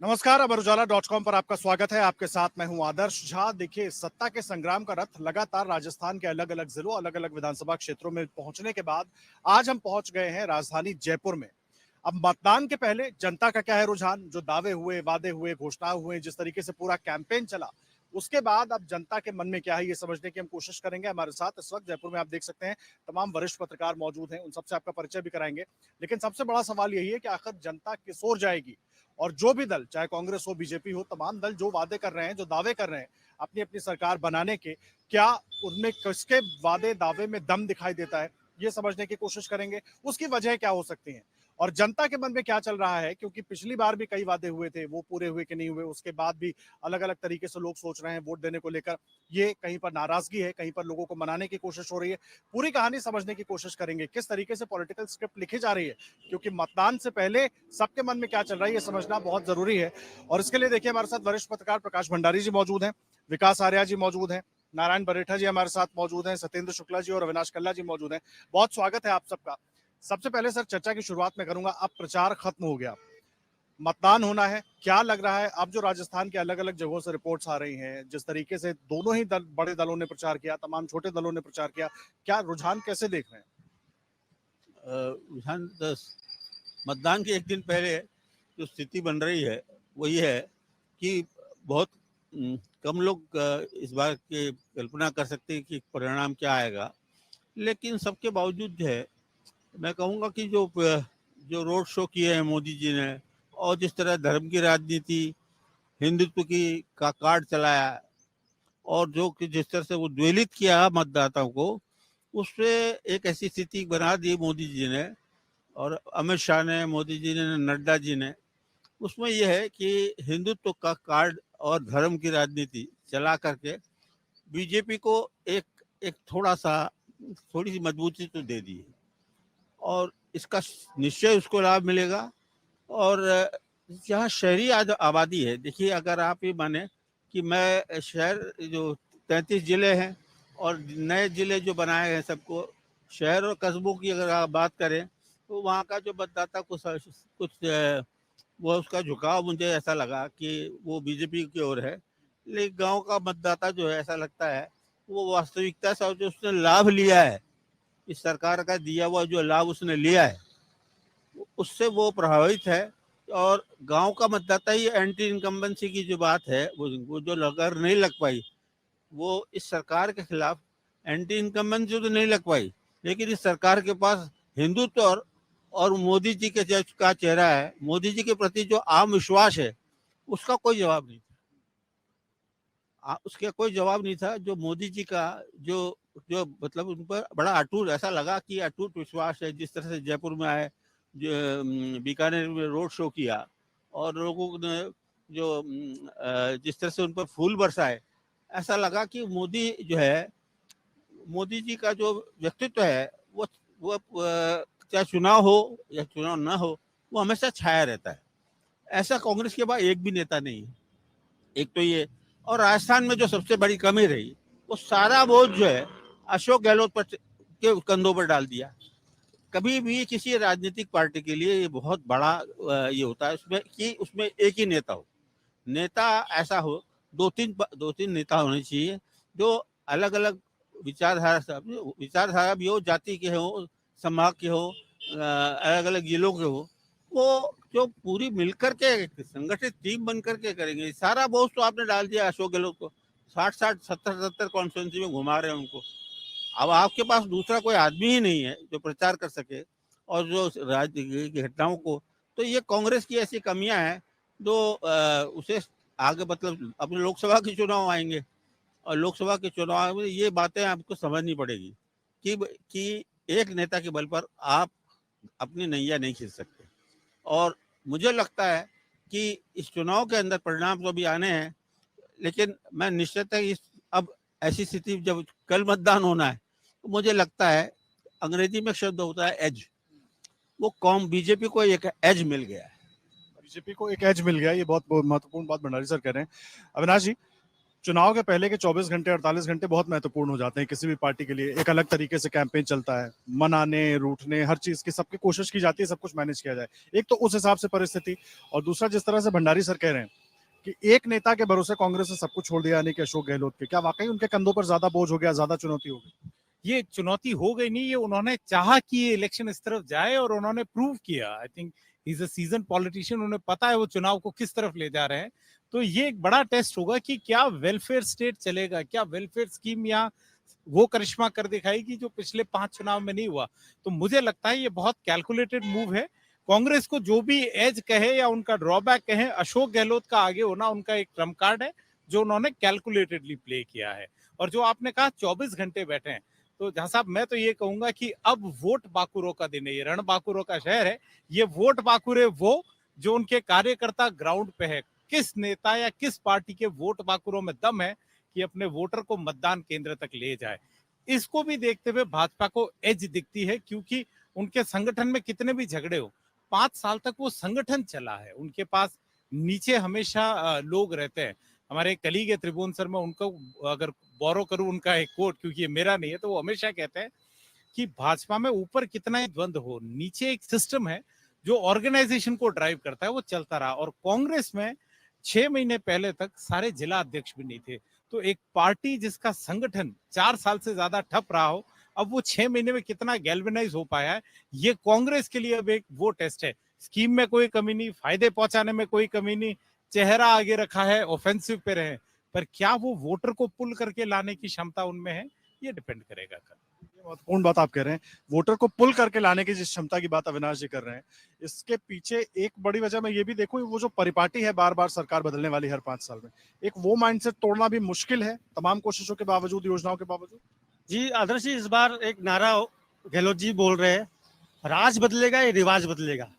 नमस्कार, अमर उजाला .com पर आपका स्वागत है। आपके साथ मैं हूं आदर्श झा। देखिए, सत्ता के संग्राम का रथ लगातार राजस्थान के अलग अलग जिलों, अलग अलग विधानसभा क्षेत्रों में पहुंचने के बाद आज हम पहुंच गए हैं राजधानी जयपुर में। अब मतदान के पहले जनता का क्या है रुझान, जो दावे हुए, वादे हुए, घोषणाएं हुए, जिस तरीके से पूरा कैंपेन चला, उसके बाद अब जनता के मन में क्या है, ये समझने की हम कोशिश करेंगे। हमारे साथ इस वक्त जयपुर में आप देख सकते हैं तमाम वरिष्ठ पत्रकार मौजूद हैं, उन सबसे आपका परिचय भी कराएंगे। लेकिन सबसे बड़ा सवाल यही है कि आखिर जनता किस ओर जाएगी, और जो भी दल, चाहे कांग्रेस हो, बीजेपी हो, तमाम दल जो वादे कर रहे हैं, जो दावे कर रहे हैं अपनी अपनी सरकार बनाने के, क्या उनमें किसके वादे दावे में दम दिखाई देता है, ये समझने की कोशिश करेंगे। उसकी वजह क्या हो सकती है और जनता के मन में क्या चल रहा है, क्योंकि पिछली बार भी कई वादे हुए थे, वो पूरे हुए कि नहीं हुए, उसके बाद भी अलग अलग तरीके से लोग सोच रहे हैं वोट देने को लेकर। ये कहीं पर नाराजगी है, कहीं पर लोगों को मनाने की कोशिश हो रही है। पूरी कहानी समझने की कोशिश करेंगे, किस तरीके से पॉलिटिकल स्क्रिप्ट लिखी जा रही है, क्योंकि मतदान से पहले सबके मन में क्या चल रहा है ये समझना बहुत जरूरी है। और इसके लिए देखिए, हमारे साथ वरिष्ठ पत्रकार प्रकाश भंडारी जी मौजूद हैं, विकास आर्या जी मौजूद हैं, नारायण बरेठा जी हमारे साथ मौजूद हैं, सत्येंद्र शुक्ला जी और अविनाश कल्ला जी मौजूद हैं। बहुत स्वागत है आप सबका। सबसे पहले सर, चर्चा की शुरुआत में करूंगा। अब प्रचार खत्म हो गया, मतदान होना है, क्या लग रहा है अब जो राजस्थान के अलग अलग जगहों से रिपोर्ट्स आ रही हैं, जिस तरीके से दोनों ही दल, बड़े दलों ने प्रचार किया, तमाम छोटे दलों ने प्रचार किया, क्या रुझान कैसे देख रहे हैं? रुझान मतदान के एक दिन पहले जो स्थिति बन रही है वो ये है कि बहुत कम लोग इस बार की कल्पना कर सकते हैं कि परिणाम क्या आएगा। लेकिन सबके बावजूद जो है, मैं कहूँगा कि जो जो रोड शो किए हैं मोदी जी ने, और जिस तरह धर्म की राजनीति, हिंदुत्व की का कार्ड चलाया, और जो कि जिस तरह से वो द्वेलित किया मतदाताओं को, उससे एक ऐसी स्थिति बना दी मोदी जी ने और अमित शाह ने, मोदी जी ने, नड्डा जी ने। उसमें यह है कि हिंदुत्व का कार्ड और धर्म की राजनीति चला करके बीजेपी को एक एक थोड़ी सी मजबूती तो दे दी है, और इसका निश्चय उसको लाभ मिलेगा। और जहाँ शहरी आबादी है, देखिए, अगर आप ये माने कि मैं शहर जो 33 जिले हैं और नए जिले जो बनाए हैं सबको, शहर और कस्बों की अगर आप बात करें, तो वहाँ का जो मतदाता कुछ वो उसका झुकाव मुझे ऐसा लगा कि वो बीजेपी की ओर है। लेकिन गांव का मतदाता जो है, ऐसा लगता है वो वास्तविकता से जो उसने लाभ लिया है, इस सरकार का दिया हुआ जो लाभ उसने लिया है, उससे वो प्रभावित है। और गांव का मतदाता ही एंटी इनकम्बेंसी की जो बात है, वो जो अगर नहीं लग पाई, वो इस सरकार के खिलाफ एंटी इनकम्बेंसी तो नहीं लग पाई, लेकिन इस सरकार के पास हिंदुत्व और मोदी जी के का चेहरा है, मोदी जी के प्रति जो आम विश्वास है, उसका कोई जवाब नहीं था। उसका कोई जवाब नहीं था। जो मोदी जी का जो जो मतलब उन पर बड़ा अटूट, ऐसा लगा कि अटूट विश्वास है। जिस तरह से जयपुर में आए, जो बीकानेर में रोड शो किया, और लोगों ने जो जिस तरह से उन पर फूल बरसाए, ऐसा लगा कि मोदी जो है, मोदी जी का जो व्यक्तित्व है, वो चाहे चुनाव हो या चुनाव ना हो, वो हमेशा छाया रहता है। ऐसा कांग्रेस के पास एक भी नेता नहीं है। एक तो ये, और राजस्थान में जो सबसे बड़ी कमी रही, वो सारा बोझ जो है अशोक गहलोत पर के कंधों पर डाल दिया। कभी भी किसी राजनीतिक पार्टी के लिए ये बहुत बड़ा ये होता है उसमें कि उसमें एक ही नेता हो। नेता ऐसा हो, दो तीन नेता होने चाहिए जो अलग अलग विचारधारा भी हो, जाति के हो, समाज के हो, अलग अलग जिलों के हो, वो जो पूरी मिलकर के एक संगठित टीम बन करके करेंगे। सारा बोझ तो आपने डाल दिया अशोक गहलोत को। 60 70 कॉन्स्टिट्यूंसी में घुमा रहे हैं उनको। अब आपके पास दूसरा कोई आदमी ही नहीं है जो प्रचार कर सके और जो राज्य की घटनाओं को, तो ये कांग्रेस की ऐसी कमियां हैं जो उसे आगे, मतलब अपने लोकसभा के चुनाव आएंगे, और लोकसभा के चुनाव में ये बातें आपको समझनी पड़ेगी कि एक नेता के बल पर आप अपनी नैया नहीं खींच सकते। और मुझे लगता है कि इस चुनाव के अंदर परिणाम तो अभी आने हैं, लेकिन मैं निश्चित है इस अब ऐसी स्थिति, जब कल मतदान होना है, तो मुझे लगता है, अंग्रेजी में शब्द होता है एज, वो कौम बीजेपी को एक एज मिल गया है। बीजेपी को एक एज मिल गया, ये बहुत महत्वपूर्ण बात भंडारी सर कह रहे हैं। अविनाश जी, चुनाव के पहले के 24 घंटे 48 घंटे बहुत महत्वपूर्ण हो जाते हैं किसी भी पार्टी के लिए। एक अलग तरीके से कैंपेन चलता है, मनाने रूठने हर चीज की सबकी कोशिश की जाती है, सब कुछ मैनेज किया जाए। एक तो उस हिसाब से परिस्थिति, और दूसरा जिस तरह से भंडारी सर कह रहे हैं कि एक नेता के भरोसे कांग्रेस ने सब कुछ छोड़ दिया, यानी कि अशोक गहलोत के, क्या वाकई उनके कंधों पर ज्यादा बोझ हो गया, ज्यादा चुनौती हो गई? ये चुनौती हो गई नहीं, ये उन्होंने चाहा कि ये इलेक्शन इस तरफ जाए और उन्होंने प्रूव किया। I think is a season politician, उन्हें पता है वो चुनाव को किस तरफ ले जा रहे हैं। तो ये एक बड़ा टेस्ट होगा कि क्या वेलफेयर स्टेट चलेगा, क्या वेलफेयर स्कीम यहाँ वो करिश्मा कर दिखाएगी जो पिछले 5 चुनाव में नहीं हुआ। तो मुझे लगता है ये बहुत कैलकुलेटेड मूव है। कांग्रेस को जो भी एज कहे या उनका ड्रॉबैक कहे, अशोक गहलोत का आगे होना उनका एक ट्रम्प कार्ड है जो उन्होंने कैलकुलेटेडली प्ले किया है। और जो आपने कहा 24 घंटे बैठे हैं, तो जहां साहब मैं तो ये कहूंगा कि अब वोट बाकुरों का दिन है, ये रण बाकुरों का शहर है। ये वोट बाकुरे वो जो उनके कार्यकर्ता ग्राउंड पे है, किस नेता या किस पार्टी के वोट बाकुरों में दम है कि अपने वोटर को मतदान केंद्र तक ले जाए। इसको भी देखते हुए भाजपा को एज दिखती है, क्योंकि उनके संगठन में कितने भी झगड़े हो, 5 साल तक वो संगठन चला है। उनके पास नीचे हमेशा लोग रहते हैं। हमारे कलीग है त्रिभुवन सर, मैं उनको अगर बोरो करूं उनका एक कोट, क्योंकि ये मेरा नहीं है, तो वो हमेशा कहते हैं कि भाजपा में ऊपर कितना ही द्वंद हो, नीचे एक सिस्टम है जो ऑर्गेनाइजेशन को ड्राइव करता है, वो चलता रहा। और कांग्रेस में 6 महीने पहले तक सारे जिला अध्यक्ष भी नहीं थे। तो एक पार्टी जिसका संगठन 4 साल से ज्यादा ठप रहा हो, अब वो 6 महीने में कितना गैल्वेनाइज हो पाया है, ये कांग्रेस के लिए अब एक वो टेस्ट है। स्कीम में कोई कमी नहीं, फायदे पहुंचाने में कोई कमी नहीं, चेहरा आगे रखा है, ऑफेंसिव पे रहे, पर क्या वो वोटर को पुल करके लाने की क्षमता उनमें है, ये डिपेंड करेगा कल। महत्वपूर्ण बात आप कह रहे हैं, वोटर को पुल करके लाने की जिस क्षमता की बात अविनाश जी कर रहे हैं, इसके पीछे एक बड़ी वजह मैं ये भी देखूं, वो जो परिपाटी है बार बार सरकार बदलने वाली हर 5 साल में, एक वो माइंडसेट तोड़ना भी मुश्किल है तमाम कोशिशों के बावजूद, योजनाओं के बावजूद। जी आदर्श जी, इस बार एक नारा गहलोत जी बोल रहे हैं, राज बदलेगा ये रिवाज बदलेगा।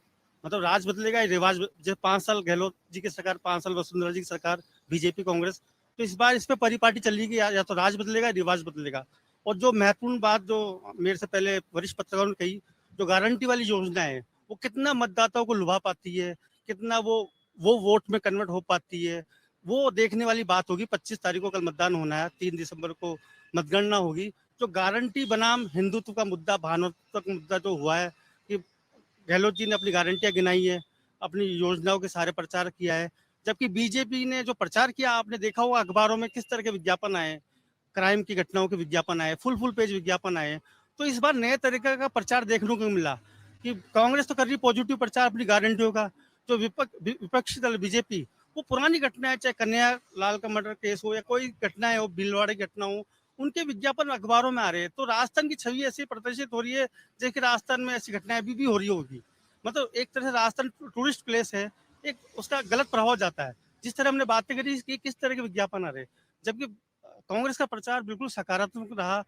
मतलब राज बदलेगा ये रिवाज, जब 5 साल गहलोत जी की सरकार, 5 साल वसुंधरा जी की सरकार, बीजेपी कांग्रेस, तो इस बार इस पे परिपाटी चल रही है, या तो राज बदलेगा रिवाज बदलेगा। और जो महत्वपूर्ण बात जो मेरे से पहले वरिष्ठ पत्रकारों ने कही, जो गारंटी वाली योजना है वो कितना मतदाताओं को लुभा पाती है, कितना वो वोट में कन्वर्ट हो पाती है, वो देखने वाली बात होगी। 25 तारीख को कल मतदान होना है, 3 दिसंबर को मतगणना होगी। जो गारंटी बनाम हिंदुत्व का मुद्दा, भानुत्व का मुद्दा जो हुआ है कि गहलोत जी ने अपनी गारंटियां गिनाई है, अपनी योजनाओं के सारे प्रचार किया है, जबकि बीजेपी ने जो प्रचार किया, आपने देखा होगा अखबारों में किस तरह के विज्ञापन आए, क्राइम की घटनाओं के विज्ञापन आए, फुल पेज विज्ञापन आए। तो इस बार नए तरीके का प्रचार देखने को मिला कि कांग्रेस तो कर रही पॉजिटिव प्रचार अपनी गारंटियों का, जो विपक्षी दल बीजेपी, वो पुरानी घटनाएं, चाहे कन्हैया लाल का मर्डर केस हो या कोई घटनाएं हो, भीलवाड़ा की घटना हो, उनके विज्ञापन अखबारों में आ रहे हैं। तो राजस्थान की छवि ऐसी प्रदर्शित हो रही है जैसे कि राजस्थान में ऐसी घटनाएं अभी भी हो रही होगी। मतलब एक तरह से राजस्थान टूरिस्ट प्लेस है, एक उसका गलत प्रभाव जाता है। जिस तरह हमने बातें करी कि किस तरह के विज्ञापन आ रहे हैं, जबकि कांग्रेस का प्रचार बिल्कुल सकारात्मक रहा।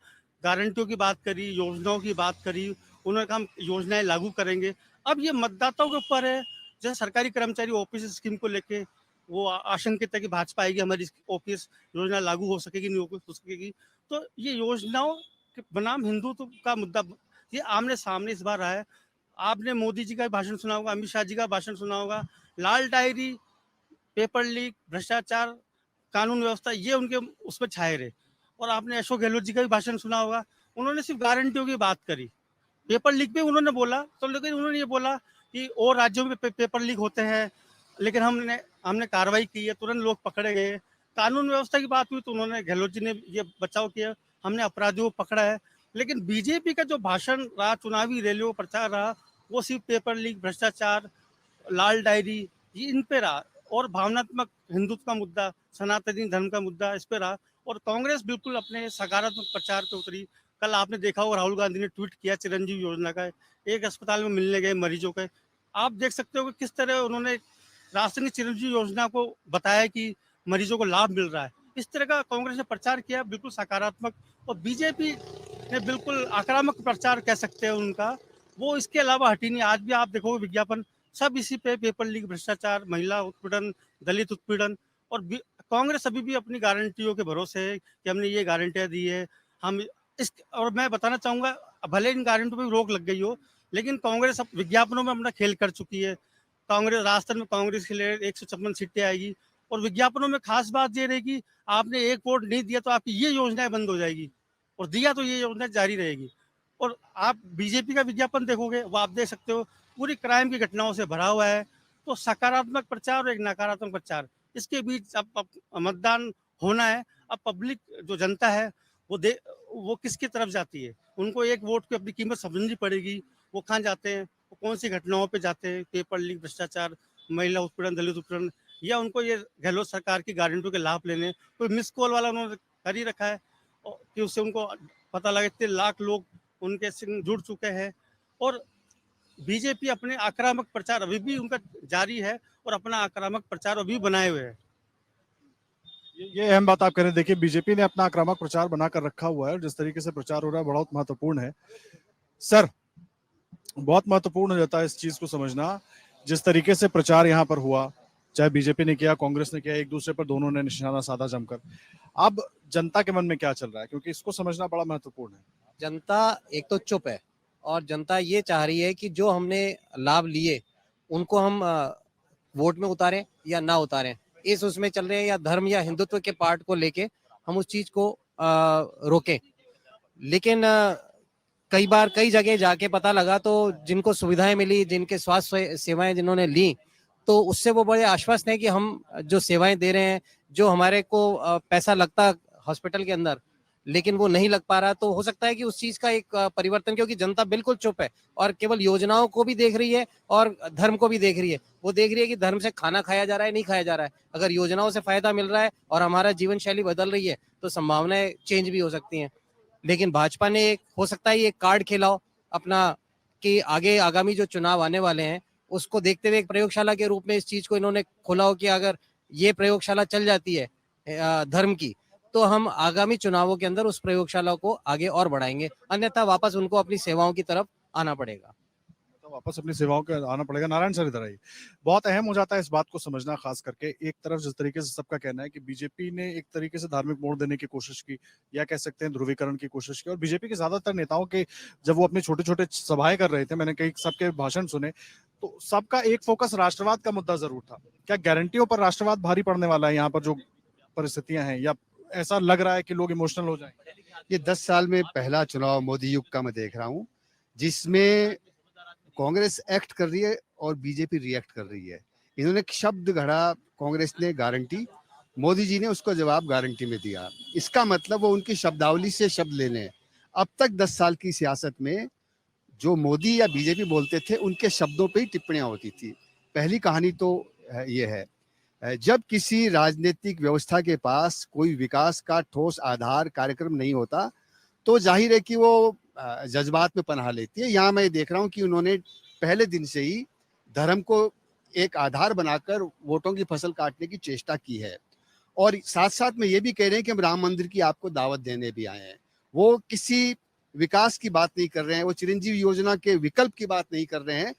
गारंटियों की बात करी, योजनाओं की बात करी, उन्होंने कहा हम योजनाएं लागू करेंगे। अब ये मतदाताओं के ऊपर है। जैसे सरकारी कर्मचारी ओपीएस स्कीम को लेके वो आशंकित है कि भाजपा आएगी, हमारी ओपीएस योजना लागू हो सकेगी, नहीं हो सकेगी। तो ये योजनाओं के बनाम हिंदुत्व का मुद्दा, ये आमने सामने इस बार रहा है। आपने मोदी जी का भाषण सुना होगा, अमित शाह जी का भाषण सुना होगा, लाल डायरी, पेपर लीक, भ्रष्टाचार, कानून व्यवस्था, ये उनके उसमें छाए रहे। और आपने अशोक गहलोत जी का भी भाषण सुना होगा, उन्होंने सिर्फ गारंटियों की बात करी, पेपर लीक भी उन्होंने बोला, तो लेकिन उन्होंने ये बोला कि और राज्यों में पेपर लीक होते हैं, लेकिन हमने कार्रवाई की है, तुरंत लोग पकड़े गए। कानून व्यवस्था की बात हुई तो उन्होंने, गहलोत जी ने ये बचाव किया, हमने अपराधियों को पकड़ा है। लेकिन बीजेपी का जो भाषण रहा, चुनावी रैलियों प्रचार रहा, वो सिर्फ पेपर लीक, भ्रष्टाचार, लाल डायरी, ये इन पे रहा। और भावनात्मक हिंदुत्व का मुद्दा, सनातनी धर्म का मुद्दा, इस पे रहा। और कांग्रेस बिल्कुल अपने सकारात्मक प्रचार पे उतरी। कल आपने देखा होगा राहुल गांधी ने ट्वीट किया चिरंजीवी योजना का, एक अस्पताल में मिलने गए मरीजों के, आप देख सकते हो कि किस तरह उन्होंने राष्ट्रीय चिरंजीवी योजना को बताया कि मरीजों को लाभ मिल रहा है। इस तरह का कांग्रेस ने प्रचार किया, बिल्कुल सकारात्मक। और बीजेपी ने बिल्कुल आक्रामक प्रचार कह सकते हैं उनका, वो इसके अलावा हटी नहीं। आज भी आप देखोगे विज्ञापन सब इसी पे, पेपर लीक, भ्रष्टाचार, महिला उत्पीड़न, दलित उत्पीड़न। और कांग्रेस अभी भी अपनी गारंटियों के भरोसे है कि हमने ये गारंटियां दी है, हम इस। और मैं बताना चाहूंगा, भले इन गारंटियों पर रोक लग गई हो, लेकिन कांग्रेस अब विज्ञापनों में अपना खेल कर चुकी है। कांग्रेस राजस्थान में कांग्रेस के लिए 156 सीटें आएगी, और विज्ञापनों में खास बात ये रहेगी, आपने एक वोट नहीं दिया तो आपकी ये योजनाएं बंद हो जाएगी, और दिया तो ये योजना जारी रहेगी। और आप बीजेपी का विज्ञापन देखोगे, वो आप देख सकते हो, पूरी क्राइम की घटनाओं से भरा हुआ है। तो सकारात्मक प्रचार और एक नकारात्मक प्रचार, इसके बीच अब मतदान होना है। अब पब्लिक जो जनता है वो किसकी तरफ जाती है, उनको एक वोट की अपनी कीमत समझनी पड़ेगी। वो कहाँ जाते हैं, वो कौन सी घटनाओं पे जाते हैं, पेपर लीक, भ्रष्टाचार, महिला उत्पीड़न, दलित उत्पीड़न, या उनको ये गहलोत सरकार की गारंटियों के लाभ लेने। कोई मिस कॉल वाला उन्होंने कर ही रखा है कि उससे उनको पता लगे इतने लाख लोग उनके संग जुड़ चुके हैं। और बीजेपी अपने आक्रामक प्रचार अभी भी उनका जारी है, और अपना आक्रामक प्रचार अभी बनाए हुए है। ये अहम बात आप कह रहे हैं। देखिए, बीजेपी ने अपना आक्रामक प्रचार बनाकर रखा हुआ है और जिस तरीके से प्रचार हो रहा है बहुत महत्वपूर्ण है। सर, बहुत महत्वपूर्ण हो जाता है इस चीज को समझना, जिस तरीके से प्रचार यहाँ पर हुआ, चाहे बीजेपी ने किया, कांग्रेस ने किया, एक दूसरे पर दोनों ने निशाना साधा जमकर। अब जनता के मन में क्या चल रहा है, क्योंकि इसको समझना बड़ा महत्वपूर्ण है। जनता एक तो चुप है, और जनता ये चाह रही है कि जो हमने लाभ लिए उनको हम वोट में उतारें या ना उतारें, इस उसमें चल रहे हैं, या धर्म या हिंदुत्व के पार्ट को लेके हम उस चीज को रोकें। लेकिन कई बार कई जगह जाके पता लगा तो जिनको सुविधाएं मिली, जिनके स्वास्थ्य सेवाएं जिन्होंने ली, तो उससे वो बड़े आश्वस्त हैं कि हम जो सेवाएं दे रहे हैं, जो हमारे को पैसा लगता हॉस्पिटल के अंदर, लेकिन वो नहीं लग पा रहा। तो हो सकता है कि उस चीज का एक परिवर्तन, क्योंकि जनता बिल्कुल चुप है और केवल योजनाओं को भी देख रही है और धर्म को भी देख रही है। वो देख रही है कि धर्म से खाना खाया जा रहा है, नहीं खाया जा रहा है। अगर योजनाओं से फायदा मिल रहा है और हमारा जीवन शैली बदल रही है तो संभावनाएं चेंज भी हो सकती हैं। लेकिन भाजपा ने हो सकता है ये कार्ड खेला हो अपना, कि आगे आगामी जो चुनाव आने वाले हैं उसको देखते हुए एक प्रयोगशाला के रूप में इस चीज को इन्होंने खोला हो कि अगर ये प्रयोगशाला चल जाती है धर्म की, तो हम आगामी चुनावों के अंदर उस प्रयोगशाला को आगे और बढ़ाएंगे, अन्यथा वापस उनको अपनी सेवाओं की तरफ आना पड़ेगा। तो वापस अपनी सेवाओं के आना पड़ेगा। नारायण सर, इधर आइए। बहुत अहम हो जाता है इस बात को समझना, खास करके एक तरफ जिस तरीके से सबका कहना है कि बीजेपी ने एक तरीके से धार्मिक मोड़ देने की कोशिश की, या कह सकते हैं ध्रुवीकरण की कोशिश की, और बीजेपी के ज्यादातर नेताओं के जब वो अपने छोटे छोटे सभाएं कर रहे थे, मैंने कई सबके भाषण सुने, तो सबका एक फोकस राष्ट्रवाद का मुद्दा जरूर था। क्या गारंटियों पर राष्ट्रवाद भारी पड़ने वाला है यहाँ पर जो परिस्थितियां हैं, या ऐसा लग रहा है कि लोग इमोशनल हो जाएंगे? ये 10 साल में पहला चुनाव मोदी युग का मैं देख रहा हूँ, जिसमें कांग्रेस एक्ट कर रही है और बीजेपी रिएक्ट कर रही है। इन्होंने एक शब्द गढ़ा, कांग्रेस ने गारंटी, मोदी जी ने उसको जवाब गारंटी में दिया। इसका मतलब वो उनकी शब्दावली से शब्द लेने हैं। अब तक 10 साल की सियासत में जो मोदी या बीजेपी बोलते थे उनके शब्दों पे ही टिप्पणियां होती थी। पहली कहानी तो ये है, जब किसी राजनीतिक व्यवस्था के पास कोई विकास का ठोस आधार कार्यक्रम नहीं होता तो जाहिर है कि वो जज्बात में पनाह लेती है। यहाँ मैं देख रहा हूँ कि उन्होंने पहले दिन से ही धर्म को एक आधार बनाकर वोटों की फसल काटने की चेष्टा की है, और साथ साथ में ये भी कह रहे हैं कि हम राम मंदिर की आपको दावत देने भी आए हैं। वो किसी विकास की बात नहीं कर रहे हैं, वो चिरंजीव योजना के विकल्प की बात नहीं कर रहे हैं,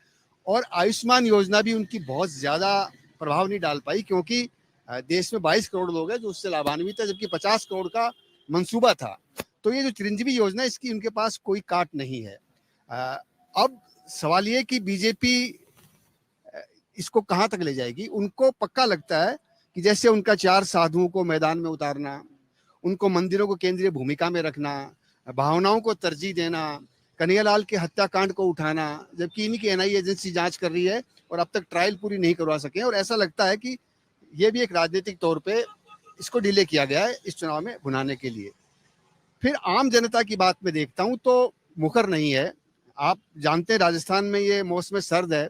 और आयुष्मान योजना भी उनकी बहुत ज्यादा प्रभाव नहीं डाल पाई, क्योंकि देश में 22 करोड़ लोग हैं जो उससे लाभान्वित है, जबकि 50 करोड़ का मंसूबा था। तो ये जो चिरंजीवी योजना है, इसकी उनके पास कोई काट नहीं है। अब सवाल ये कि बीजेपी इसको कहाँ तक ले जाएगी। उनको पक्का लगता है कि जैसे उनका 4 साधुओं को मैदान में उतारना, उनको मंदिरों को केंद्रीय भूमिका में रखना, भावनाओं को तरजीह देना, कन्हैयालाल के हत्याकांड को उठाना, जबकि इन्हीं की एनआईए एजेंसी जांच कर रही है और अब तक ट्रायल पूरी नहीं करवा सके, और ऐसा लगता है कि ये भी एक राजनीतिक तौर पे इसको डिले किया गया है इस चुनाव में भुनाने के लिए। फिर आम जनता की बात में देखता हूं तो मुखर नहीं है। आप जानते हैं राजस्थान में ये मौसम सर्द है,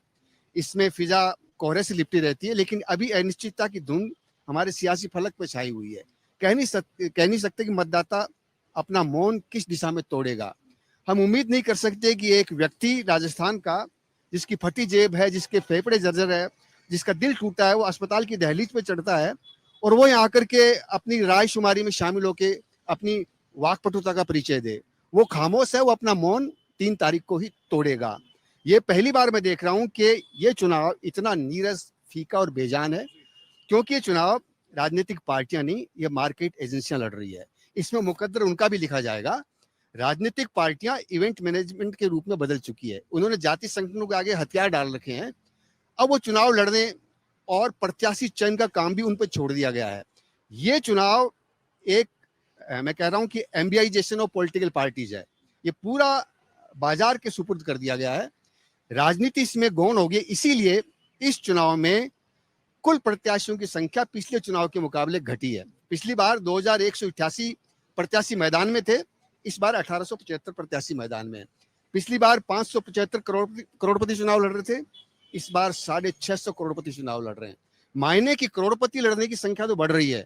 इसमें फिजा कोहरे से लिपटी रहती है, लेकिन अभी अनिश्चितता की धुंध हमारे सियासी फलक पे छाई हुई है। कह नहीं सकते कि मतदाता अपना मौन किस दिशा में तोड़ेगा। हम उम्मीद नहीं कर सकते कि एक व्यक्ति राजस्थान का, जिसकी फटी जेब है, जिसके फेफड़े जर्जर है, जिसका दिल टूटा है, वो अस्पताल की दहलीज पे चढ़ता है और वो यहाँ आकर के अपनी राय शुमारी में शामिल होके अपनी वाकपटुता का परिचय दे। वो खामोश है, वो अपना मौन 3 तारीख को ही तोड़ेगा। ये पहली बार मैं देख रहा हूँ कि ये चुनाव इतना नीरस, फीका और बेजान है, क्योंकि ये चुनाव राजनीतिक पार्टियां नहीं, ये मार्केट एजेंसियां लड़ रही है। इसमें मुकद्दर उनका भी लिखा जाएगा। राजनीतिक पार्टियां इवेंट मैनेजमेंट के रूप में बदल चुकी है। उन्होंने जाति संगठनों के आगे हथियार डाल रखे हैं। अब वो चुनाव लड़ने और प्रत्याशी चयन का काम भी उन पर छोड़ दिया गया है। ये चुनाव एक मैं कह रहा हूं कि एम्बियाइजेशन ऑफ पॉलिटिकल पार्टीज है। ये पूरा बाजार के सुपुर्द कर दिया गया है, राजनीति इसमें गौण हो गई। इसीलिए इस चुनाव में कुल प्रत्याशियों की संख्या पिछले चुनाव के मुकाबले घटी है। पिछली बार 2188 प्रत्याशी मैदान में थे, इस बार 1875 प्रत्याशी मैदान में है। पिछली बार 575 करोड़पति चुनाव लड़ रहे थे, इस बार 650 करोड़पति चुनाव लड़ रहे हैं। मायने की करोड़पति लड़ने की संख्या तो बढ़ रही है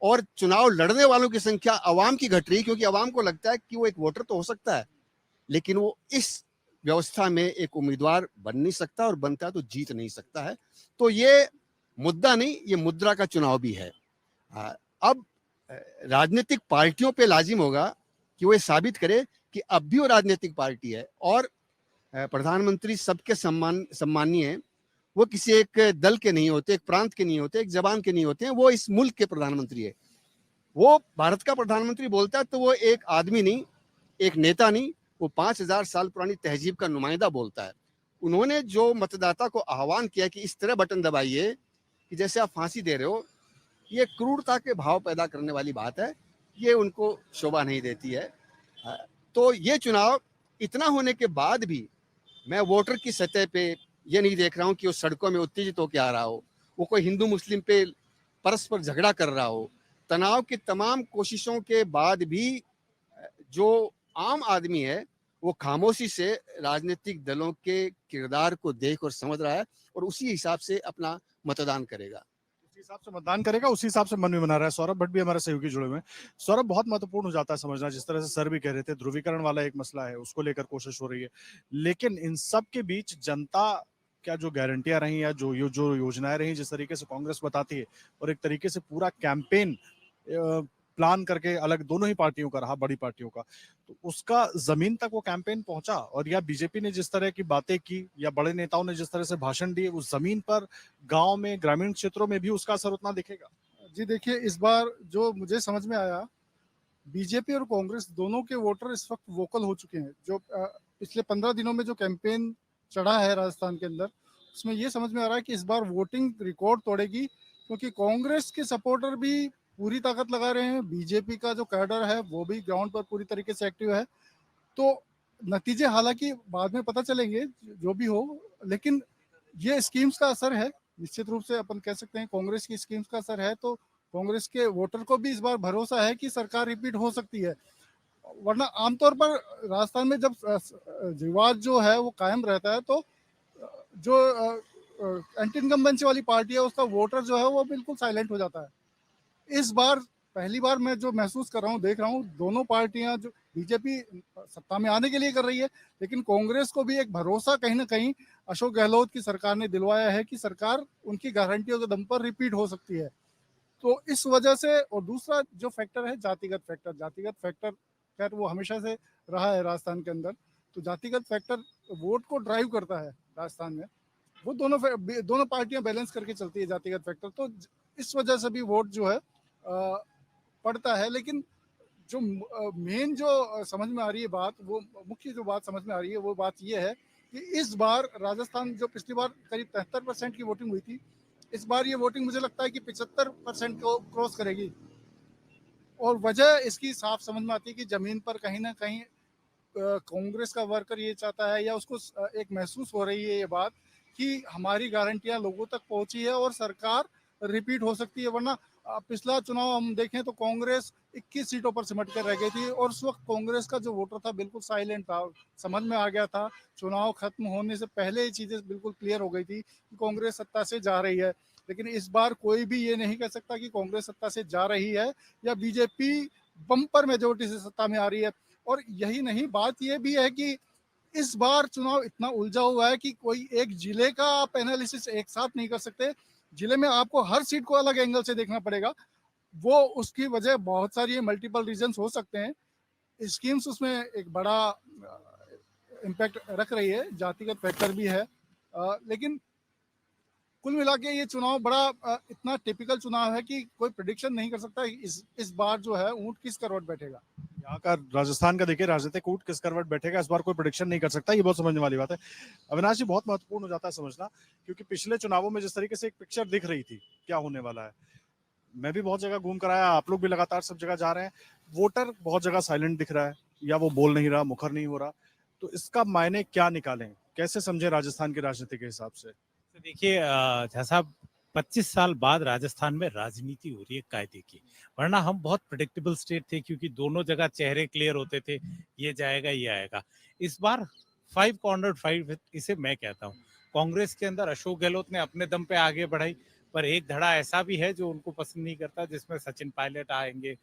और चुनाव लड़ने वालों की संख्या अवाम की घट रही है, क्योंकि अवाम को लगता है कि वो एक वोटर तो हो सकता है, लेकिन वो इस व्यवस्था में एक उम्मीदवार बन नहीं सकता, और बनता है तो जीत नहीं सकता है। तो ये मुद्दा नहीं, ये मुद्रा का चुनाव भी है। अब राजनीतिक पार्टियों पे लाजिम होगा कि वो ये साबित करे कि अब भी वो राजनीतिक पार्टी है और प्रधानमंत्री सबके सम्मानीय है। वो किसी एक दल के नहीं होते, एक प्रांत के नहीं होते, एक जबान के नहीं होते हैं, वो इस मुल्क के प्रधानमंत्री है। वो भारत का प्रधानमंत्री बोलता है तो वो एक आदमी नहीं, एक नेता नहीं, वो 5000 साल पुरानी तहजीब का नुमाइंदा बोलता है। उन्होंने जो मतदाता को आह्वान किया कि इस तरह बटन दबाइए कि जैसे आप फांसी दे रहे हो, ये क्रूरता के भाव पैदा करने वाली बात है, ये उनको शोभा नहीं देती है। तो ये चुनाव इतना होने के बाद भी मैं वोटर की सतह पे ये नहीं देख रहा हूँ कि वो सड़कों में उत्तेजित होकर आ रहा हो, वो कोई हिंदू मुस्लिम पे परस्पर झगड़ा कर रहा हो। तनाव की तमाम कोशिशों के बाद भी जो आम आदमी है वो खामोशी से राजनीतिक दलों के किरदार को देख और समझ रहा है और उसी हिसाब से अपना मतदान करेगा। उसी हिसाब से मतदान करेगा, उसी हिसाब से मन भी बना रहा है। सौरभ भट्ट भी हमारे सहयोगी जुड़े हुए हैं। सौरभ, बहुत महत्वपूर्ण हो जाता है समझना, जिस तरह से सर भी कह रहे थे, ध्रुवीकरण वाला एक मसला है, उसको लेकर कोशिश हो रही है, लेकिन इन सब के बीच जनता क्या जो गारंटियां रही या जो योजनाएं रही, जिस तरीके से कांग्रेस बताती है, और एक तरीके से पूरा कैंपेन प्लान करके अलग दोनों ही पार्टियों का रहा, बड़ी पार्टियों का, तो उसका जमीन तक वो कैंपेन पहुंचा? और या बीजेपी ने जिस तरह की बातें की या बड़े नेताओं ने जिस तरह से भाषण दिए, उस जमीन पर गांव में, ग्रामीण क्षेत्रों में भी उसका असर उतना दिखेगा? जी देखिए, इस बार जो मुझे समझ में आया, बीजेपी और कांग्रेस दोनों के वोटर इस वक्त वोकल हो चुके हैं। जो पिछले 15 दिनों में जो कैंपेन चढ़ा है राजस्थान के अंदर, उसमें ये समझ में आ रहा है कि इस बार वोटिंग रिकॉर्ड तोड़ेगी, क्योंकि कांग्रेस के सपोर्टर भी पूरी ताकत लगा रहे हैं, बीजेपी का जो कैडर है वो भी ग्राउंड पर पूरी तरीके से एक्टिव है। तो नतीजे हालांकि बाद में पता चलेंगे जो भी हो, लेकिन ये स्कीम्स का असर है, निश्चित रूप से अपन कह सकते हैं कांग्रेस की स्कीम्स का असर है। तो कांग्रेस के वोटर को भी इस बार भरोसा है कि सरकार रिपीट हो सकती है, वरना आमतौर पर राजस्थान में जब रिवाज जो है वो कायम रहता है तो जो एंटी इनकम्बेंसी वाली पार्टी है उसका वोटर जो है वो बिल्कुल साइलेंट हो जाता है। इस बार पहली बार मैं जो महसूस कर रहा हूँ, देख रहा हूँ, दोनों पार्टियां, जो बीजेपी सत्ता में आने के लिए कर रही है, लेकिन कांग्रेस को भी एक भरोसा कहीं ना कहीं अशोक गहलोत की सरकार ने दिलवाया है कि सरकार उनकी गारंटियों के दम पर रिपीट हो सकती है। तो इस वजह से, और दूसरा जो फैक्टर है जातिगत फैक्टर खैर वो हमेशा से रहा है राजस्थान के अंदर, तो जातिगत फैक्टर वोट को ड्राइव करता है राजस्थान में। वो दोनों पार्टियां बैलेंस करके चलती है जातिगत फैक्टर, तो इस वजह से भी वोट जो है पड़ता है। लेकिन जो मेन जो समझ में आ रही है बात, वो मुख्य जो बात समझ में आ रही है वो बात ये है कि इस बार राजस्थान, जो पिछली बार करीब 73% की वोटिंग हुई थी, इस बार ये वोटिंग मुझे लगता है कि 75% को क्रॉस करेगी। और वजह इसकी साफ समझ में आती है कि जमीन पर कहीं ना कहीं कांग्रेस का वर्कर ये चाहता है, या उसको एक महसूस हो रही है ये बात कि हमारी गारंटियां लोगों तक पहुंची है और सरकार रिपीट हो सकती है। वरना पिछला चुनाव हम देखें तो कांग्रेस 21 सीटों पर सिमट कर रह गई थी, और उस वक्त कांग्रेस का जो वोटर था बिल्कुल साइलेंट था, समझ में आ गया था, चुनाव खत्म होने से पहले ही चीजें बिल्कुल क्लियर हो गई थी कि कांग्रेस सत्ता से जा रही है। लेकिन इस बार कोई भी ये नहीं कह सकता कि कांग्रेस सत्ता से जा रही है या बीजेपी बम्पर मेजोरिटी से सत्ता में आ रही है। और यही नहीं, बात यह भी है कि इस बार चुनाव इतना उलझा हुआ है कि कोई एक जिले का आप एनालिसिस एक साथ नहीं कर सकते। जिले में आपको हर सीट को अलग एंगल से देखना पड़ेगा। वो उसकी वजह बहुत सारी है, मल्टीपल रीजंस हो सकते हैं। स्कीम्स उसमें एक बड़ा इम्पैक्ट रख रही है, जातिगत फैक्टर भी है, लेकिन कुल मिला के ये चुनाव बड़ा इतना टिपिकल चुनाव है कि कोई प्रिडिक्शन नहीं कर सकता इस बार जो है ऊंट किस करवट बैठेगा। यहाँ का राजस्थान का देखिए राजनीतिक ऊंट किस करवट बैठेगा इस बार कोई प्रेडिक्शन नहीं कर सकता, ये बहुत समझने वाली बात है। अविनाश जी, बहुत महत्वपूर्ण हो जाता है समझना, क्योंकि पिछले चुनावों में जिस तरीके से एक पिक्चर दिख रही थी क्या होने वाला है, मैं भी बहुत जगह घूम कर आया, आप लोग भी लगातार सब जगह जा रहे हैं, वोटर बहुत जगह साइलेंट दिख रहा है या वो बोल नहीं रहा, मुखर नहीं हो रहा, तो इसका मायने क्या निकालें, कैसे समझे राजस्थान की राजनीति के हिसाब से? तो देखिए जैसा 25 साल बाद राजस्थान में राजनीति हो रही है कायदे की, वरना हम बहुत प्रिडिक्टेबल स्टेट थे क्योंकि दोनों जगह चेहरे क्लियर होते थे, ये जाएगा ये आएगा। इस बार 5 कॉर्नर फाइट इसे मैं कहता हूँ। कांग्रेस के अंदर अशोक गहलोत ने अपने दम पे आगे बढ़ाई, पर एक धड़ा ऐसा भी है जो उनको पसंद नहीं करता, जिसमें सचिन पायलट आएंगे,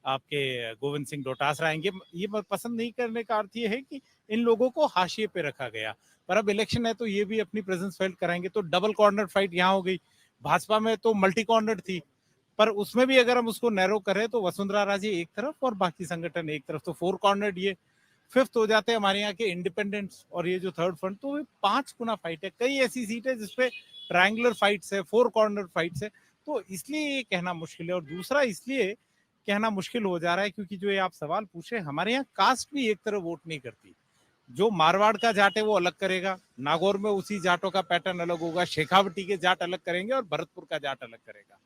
आपके गोविंद सिंह डोटासरा आएंगे। ये पसंद नहीं करने का अर्थ ये है कि इन लोगों को हाशिए पे रखा गया, पर अब इलेक्शन है तो ये भी अपनी प्रेजेंस फेल्ट कराएंगे। तो डबल कॉर्नर फाइट यहाँ हो गई। भाजपा में तो मल्टी कॉर्नर थी, पर उसमें भी अगर हम उसको नैरो करें तो वसुंधरा राजे एक तरफ और बाकी संगठन एक तरफ, तो 4 कॉर्नर ये। फिफ्थ हो जाते हैं हमारे यहाँ के इंडिपेंडेंट्स और ये जो थर्ड फ्रंट, तो 5 गुना फाइट है। कई ऐसी सीट है जिसपे ट्रायंगुलर फाइट्स है, 4 कॉर्नर फाइट्स है, तो इसलिए ये कहना मुश्किल है। और दूसरा इसलिए कहना मुश्किल हो जा रहा है क्योंकि जो ये आप सवाल पूछे, हमारे यहाँ कास्ट भी एक तरफ वोट नहीं करती। जो मारवाड़ का जाट है वो अलग करेगा, नागौर में उसी जाटों का पैटर्न अलग होगा, शेखावटी के जाट अलग करेंगे और भरतपुर का जाट अलग करेगा।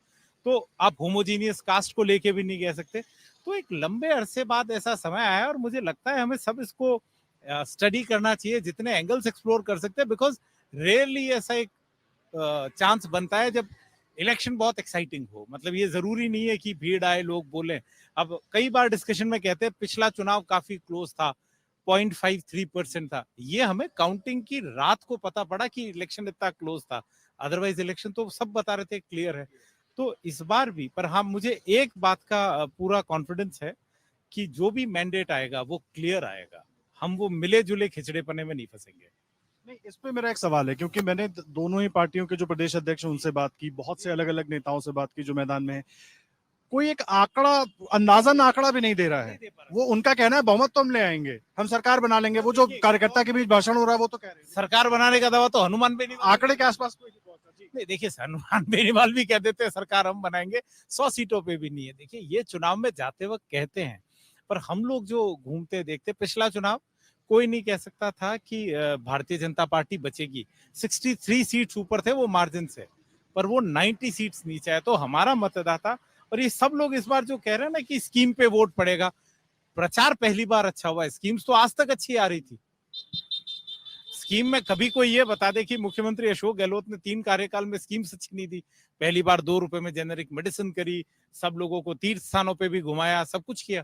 तो आप होमोजीनियस कास्ट को लेके भी नहीं कह सकते। तो एक लंबे अरसे बाद ऐसा समय आया और मुझे लगता है हमें सब इसको स्टडी करना चाहिए, जितने एंगल्स एक्सप्लोर कर सकते हैं, बिकॉज रेयरली ऐसा एक चांस बनता है जब इलेक्शन बहुत एक्साइटिंग हो। मतलब ये जरूरी नहीं है कि भीड़ आए, लोग बोले। अब कई बार डिस्कशन में कहते हैं पिछला चुनाव काफी क्लोज था, 0.53% था। ये हमें काउंटिंग की रात को पता पड़ा कि इलेक्शन इतना क्लोज था, अदरवाइज इलेक्शन तो सब बता रहे थे क्लियर है। तो इस बार भी, पर हाँ मुझे एक बात का पूरा कॉन्फिडेंस है कि जो भी मैंडेट आएगा वो क्लियर आएगा, हम वो मिले जुले खिचड़ेपने में नहीं फंसेंगे। नहीं, इस पे मेरा एक सवाल है, क्योंकि मैंने दोनों ही पार्टियों के जो प्रदेश अध्यक्ष हैं उनसे बात की, बहुत से अलग अलग नेताओं से बात की जो मैदान में है, कोई एक आंकड़ा, अंदाजन आंकड़ा भी नहीं दे रहा है। वो उनका कहना है बहुमत तो हम ले आएंगे, हम सरकार बना लेंगे। वो जो कार्यकर्ता के बीच भाषण हो रहा है वो तो कह रहे हैं सरकार बनाने का दावा तो हनुमान बेनीवाल आंकड़े के आसपास कोई नहीं पहुंचा। जी नहीं, देखिए हनुमान बेनीवाल भी कह देते हैं सरकार हम बनाएंगे, 100 सीटों पे भी नहीं है। देखिए ये चुनाव में जाते वक्त कहते हैं, पर हम लोग जो घूमते देखते, पिछला चुनाव कोई नहीं कह सकता था कि भारतीय जनता पार्टी बचेगी। 63 सीट्स ऊपर थे वो मार्जिन से, पर वो 90 सीट्स नीचे है। तो हमारा मतदाता, और ये सब लोग इस बार जो कह रहे हैं ना कि स्कीम पे वोट पड़ेगा, प्रचार पहली बार अच्छा हुआ है। स्कीम्स तो आज तक अच्छी आ रही थी। स्कीम में कभी कोई ये बता दे कि मुख्यमंत्री अशोक गहलोत ने 3 कार्यकाल में स्कीम्स अच्छी नहीं दी। पहली बार 2 रुपए में जेनेरिक मेडिसिन करी, सब लोगों को तीर्थ स्थानों पे भी घुमाया, सब कुछ किया।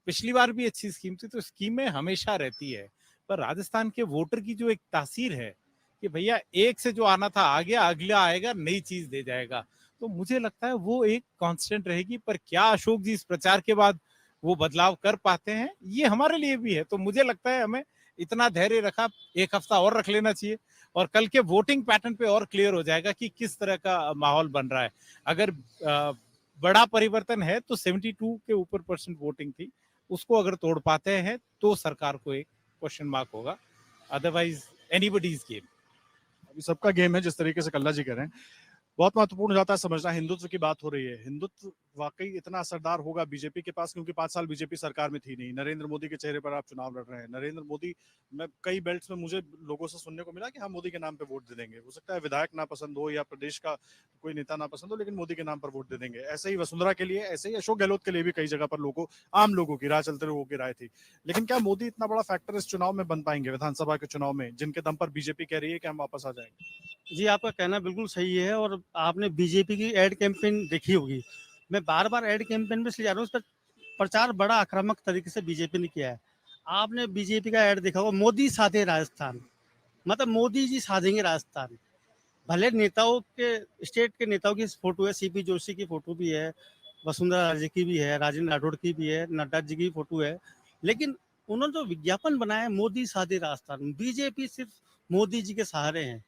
पिछली बार भी अच्छी स्कीम थी, तो स्कीमें हमेशा रहती है। पर राजस्थान के वोटर की जो एक तासीर है कि भैया एक से जो आना था आ गया, अगला आएगा नई चीज दे जाएगा, तो मुझे लगता है वो एक कांस्टेंट रहेगी। पर क्या अशोक जी इस प्रचार के बाद वो बदलाव कर पाते हैं, ये हमारे लिए भी है। तो मुझे लगता है हमें इतना धैर्य रखा, 1 हफ्ता और रख लेना चाहिए, और कल के वोटिंग पैटर्न पे और क्लियर हो जाएगा कि किस तरह का माहौल बन रहा है। अगर बड़ा परिवर्तन है तो 72 के ऊपर % वोटिंग थी, उसको अगर तोड़ पाते हैं तो सरकार को एक क्वेश्चन मार्क होगा, अदरवाइज एनीबडीज गेम। अभी सबका गेम है, जिस तरीके से कल्ला जी कह रहे हैं। बहुत महत्वपूर्ण जाता है समझना, हिंदुत्व की बात हो रही है। हिंदुत्व वाकई इतना असरदार होगा बीजेपी के पास, क्योंकि 5 साल बीजेपी सरकार में थी नहीं। नरेंद्र मोदी के चेहरे पर आप चुनाव लड़ रहे हैं। नरेंद्र मोदी में कई बेल्ट्स में मुझे लोगों से सुनने को मिला कि हम मोदी के नाम पे वोट दे देंगे। हो सकता है विधायक ना पसंद हो या प्रदेश का कोई नेता ना पसंद हो, लेकिन मोदी के नाम पर वोट दे देंगे। ऐसे ही वसुंधरा के लिए, ऐसे ही अशोक गहलोत के लिए भी कई जगह पर लोगों, आम लोगों की, राह चलते लोगों की राय थी। लेकिन क्या मोदी इतना बड़ा फैक्टर इस चुनाव में बन पाएंगे, विधानसभा के चुनाव में, जिनके दम पर बीजेपी कह रही है कि हम वापस आ जाएंगे? जी, आपका कहना बिल्कुल सही है। और आपने बीजेपी की एड कैंपेन देखी होगी। मैं बार-बार एड कैंपेन में इसलिए जा रहा हूँ, उस पर प्रचार बड़ा आक्रामक तरीके से बीजेपी ने किया है। आपने बीजेपी का एड देखा होगा, मोदी साधे राजस्थान, मतलब मोदी जी साधेंगे राजस्थान। भले नेताओं के, स्टेट के नेताओं की फोटो है, सीपी जोशी की फोटो भी है, वसुंधरा राजे की भी है, राजेंद्र राठौड़ की भी है, नड्डा जी की फोटो है, लेकिन उन्होंने जो विज्ञापन बनाया है मोदी साधे राजस्थान, बीजेपी सिर्फ मोदी जी के सहारे हैं।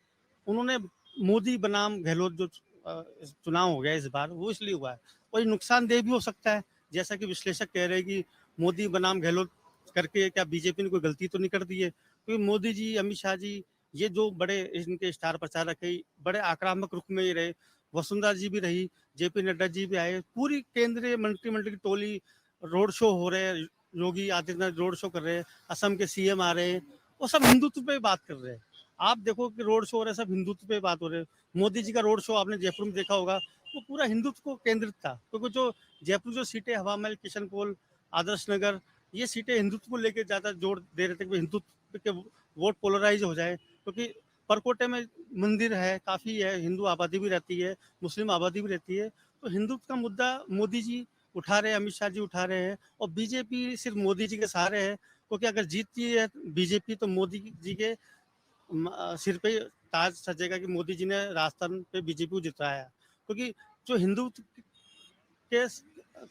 उन्होंने मोदी बनाम गहलोत जो चुनाव हो गया इस बार, वो इसलिए हुआ है, और ये नुकसानदेह भी हो सकता है। जैसा कि विश्लेषक कह रहे हैं कि मोदी बनाम गहलोत करके क्या बीजेपी ने कोई गलती तो नहीं कर दी है, क्योंकि मोदी जी, अमित शाह जी ये जो बड़े इनके स्टार प्रचारक है, बड़े आक्रामक रुख में ही रहे। वसुंधरा जी भी रही, जेपी नड्डा जी भी आए, पूरी केंद्रीय मंत्रिमंडल की टोली, रोड शो हो रहे हैं, योगी आदित्यनाथ रोड शो कर रहे हैं, असम के सीएम आ रहे हैं, वो सब हिंदुत्व पे बात कर रहे हैं। आप देखो कि रोड शो हो रहे हैं, सब हिंदुत्व पे बात हो रहे हैं। मोदी जी का रोड शो आपने जयपुर में देखा होगा, वो पूरा हिंदुत्व को केंद्रित था, क्योंकि जो जयपुर जो सीटें हवा महल, किशनपोल, आदर्श नगर, ये सीटें हिंदुत्व को लेकर ज्यादा जोर दे रहे थे कि हिंदुत्व के वोट पोलराइज हो जाए, क्योंकि परकोटे में मंदिर है, काफी है, हिंदू आबादी भी रहती है, मुस्लिम आबादी भी रहती है, तो हिंदुत्व का मुद्दा मोदी जी उठा रहे हैं, अमित शाह जी उठा रहे हैं, और बीजेपी सिर्फ मोदी जी के सहारे है, क्योंकि अगर जीतती है बीजेपी तो मोदी जी के सिर पे ताज सजेगा कि मोदी जी ने राजस्थान पे बीजेपी को जिताया। क्योंकि जो हिंदुत्व के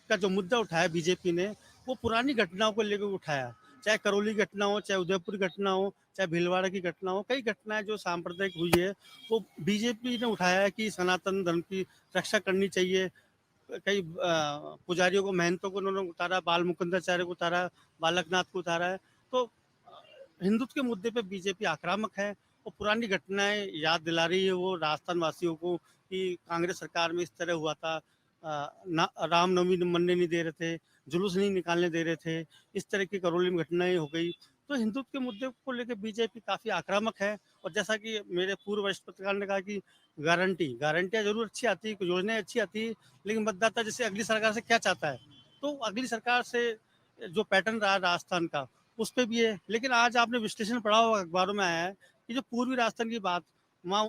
का जो मुद्दा उठाया बीजेपी ने, वो पुरानी घटनाओं को लेकर उठाया, चाहे करौली घटना हो, चाहे उदयपुर घटना हो, चाहे भीलवाड़ा की घटना हो, कई घटनाएं जो सांप्रदायिक हुई है वो बीजेपी ने उठाया है कि सनातन धर्म की रक्षा करनी चाहिए। कई पुजारियों को, महंतों को उन्होंने उतारा, बाल मुकुंदाचार्य को उतारा, बालकनाथ को उतारा है। तो हिंदुत्व के मुद्दे पे बीजेपी आक्रामक है, और पुरानी घटनाएं याद दिला रही है वो राजस्थान वासियों को कि कांग्रेस सरकार में इस तरह हुआ था, रामनवमी मनने नहीं दे रहे थे, जुलूस नहीं निकालने दे रहे थे, इस तरह की करौली में घटनाएं हो गई। तो हिंदुत्व के मुद्दे को लेकर बीजेपी काफी आक्रामक है। और जैसा कि मेरे पूर्व वरिष्ठ पत्रकार ने कहा कि गारंटियां जरूर अच्छी आती है, योजनाएं अच्छी आती है, लेकिन मतदाता जैसे अगली सरकार से क्या चाहता है, तो अगली सरकार से जो पैटर्न रहा राजस्थान का उस पर भी है। लेकिन आज आपने विश्लेषण पढ़ा होगा, अखबारों में आया है कि जो पूर्वी राजस्थान की बात, वहाँ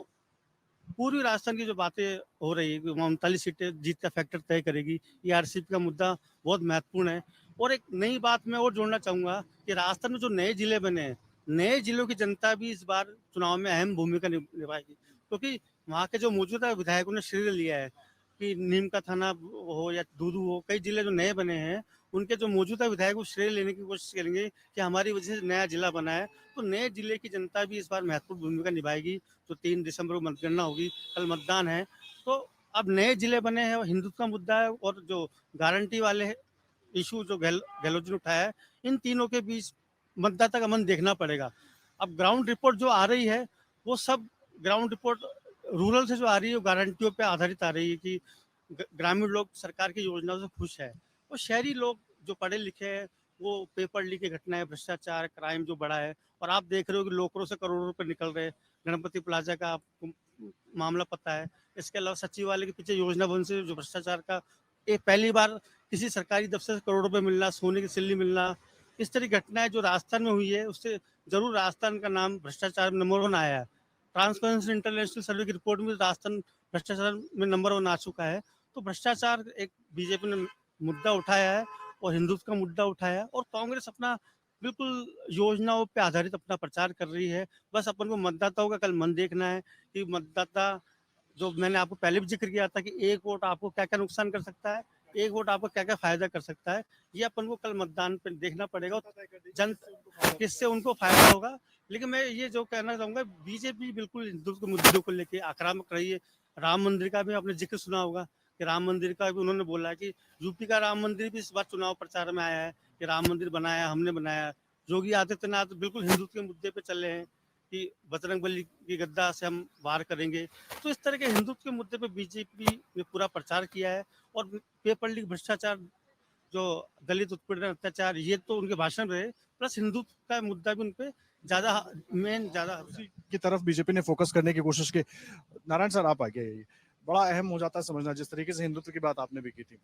पूर्वी राजस्थान की जो बातें हो रही है कि 39 सीटें जीत का फैक्टर तय करेगी, ये आरसीपी का मुद्दा बहुत महत्वपूर्ण है। और एक नई बात मैं और जोड़ना चाहूंगा कि राजस्थान में जो नए जिले बने हैं, नए जिलों की जनता भी इस बार चुनाव में अहम भूमिका निभाएगी, क्योंकि वहाँ के जो मौजूदा विधायकों ने श्रेय लिया है कि नीम का थाना हो या दूदू हो, कई जिले जो नए बने हैं, उनके जो मौजूदा विधायक वो श्रेय लेने की कोशिश करेंगे कि हमारी वजह से नया जिला बना है। तो नए जिले की जनता भी इस बार महत्वपूर्ण भूमिका निभाएगी। तो 3 दिसंबर को मतगणना होगी, कल मतदान है। तो अब नए जिले बने हैं और हिंदुत्व का मुद्दा है, और जो गारंटी वाले इशू जो गहलोत जी ने उठाया है, इन तीनों के बीच मतदाता का मन देखना पड़ेगा। अब ग्राउंड रिपोर्ट जो आ रही है, वो सब ग्राउंड रिपोर्ट रूरल से जो आ रही है वो गारंटियों पे आधारित आ रही है कि ग्रामीण लोग सरकार की योजनाओं से खुश है, और शहरी लोग जो पढ़े लिखे हैं वो पेपर लीक की घटनाएं, भ्रष्टाचार, क्राइम जो बढ़ा है। और आप देख रहे हो कि लोकरों से करोड़ों रुपए निकल रहे हैं। गणपति प्लाजा का आपको मामला पता है। इसके अलावा सचिवालय के पीछे योजना भवन से जो भ्रष्टाचार का एक पहली बार किसी सरकारी दफ्तर से करोड़ों रुपए मिलना, सोने की सिल्ली मिलना, इस तरह की घटनाएं जो राजस्थान में हुई है, उससे जरूर राजस्थान का नाम भ्रष्टाचार में नंबर 1 आया है। ट्रांसपेरेंसी इंटरनेशनल सर्वे की रिपोर्ट में राजस्थान भ्रष्टाचार में नंबर 1 आ चुका है। तो भ्रष्टाचार एक बीजेपी ने मुद्दा उठाया है और हिंदुत्व का मुद्दा उठाया है, और कांग्रेस अपना बिल्कुल योजनाओं पे आधारित अपना प्रचार कर रही है। बस अपन को मतदाताओं का कल मन देखना है कि मतदाता, जो मैंने आपको पहले भी जिक्र किया था कि एक वोट आपको क्या क्या नुकसान कर सकता है, एक वोट आपको क्या क्या फायदा कर सकता है, ये अपन को कल मतदान पे देखना पड़ेगा, जन किससे उनको फायदा होगा। लेकिन मैं ये जो कहना चाहूंगा, बीजेपी बिल्कुल हिंदुत्व के मुद्दों को लेकर आक्रामक रही है। राम मंदिर का भी आपने जिक्र सुना होगा कि राम मंदिर का भी उन्होंने बोला है कि यूपी का राम मंदिर भी इस बार चुनाव प्रचार में आया है कि राम मंदिर बनाया, हमने बनाया। योगी आदित्यनाथ बिल्कुल हिंदुत्व के मुद्दे पे चल रहे हैं कि बजरंगबली की गद्दा से हम वार करेंगे। तो इस तरह के हिंदुत्व के मुद्दे पे बीजेपी ने पूरा प्रचार किया है। और पेपर लीक, भ्रष्टाचार, जो दलित उत्पीड़न, अत्याचार, ये तो उनके भाषण रहे, प्लस हिंदुत्व का मुद्दा भी उनपे ज्यादा ज्यादा की तरफ बीजेपी ने फोकस करने की कोशिश की। नारायण सर, आप आगे आइए। बड़ा अहम हो जाता है समझना, जिस तरीके से हिंदुत्व की बात आपने भी की थी।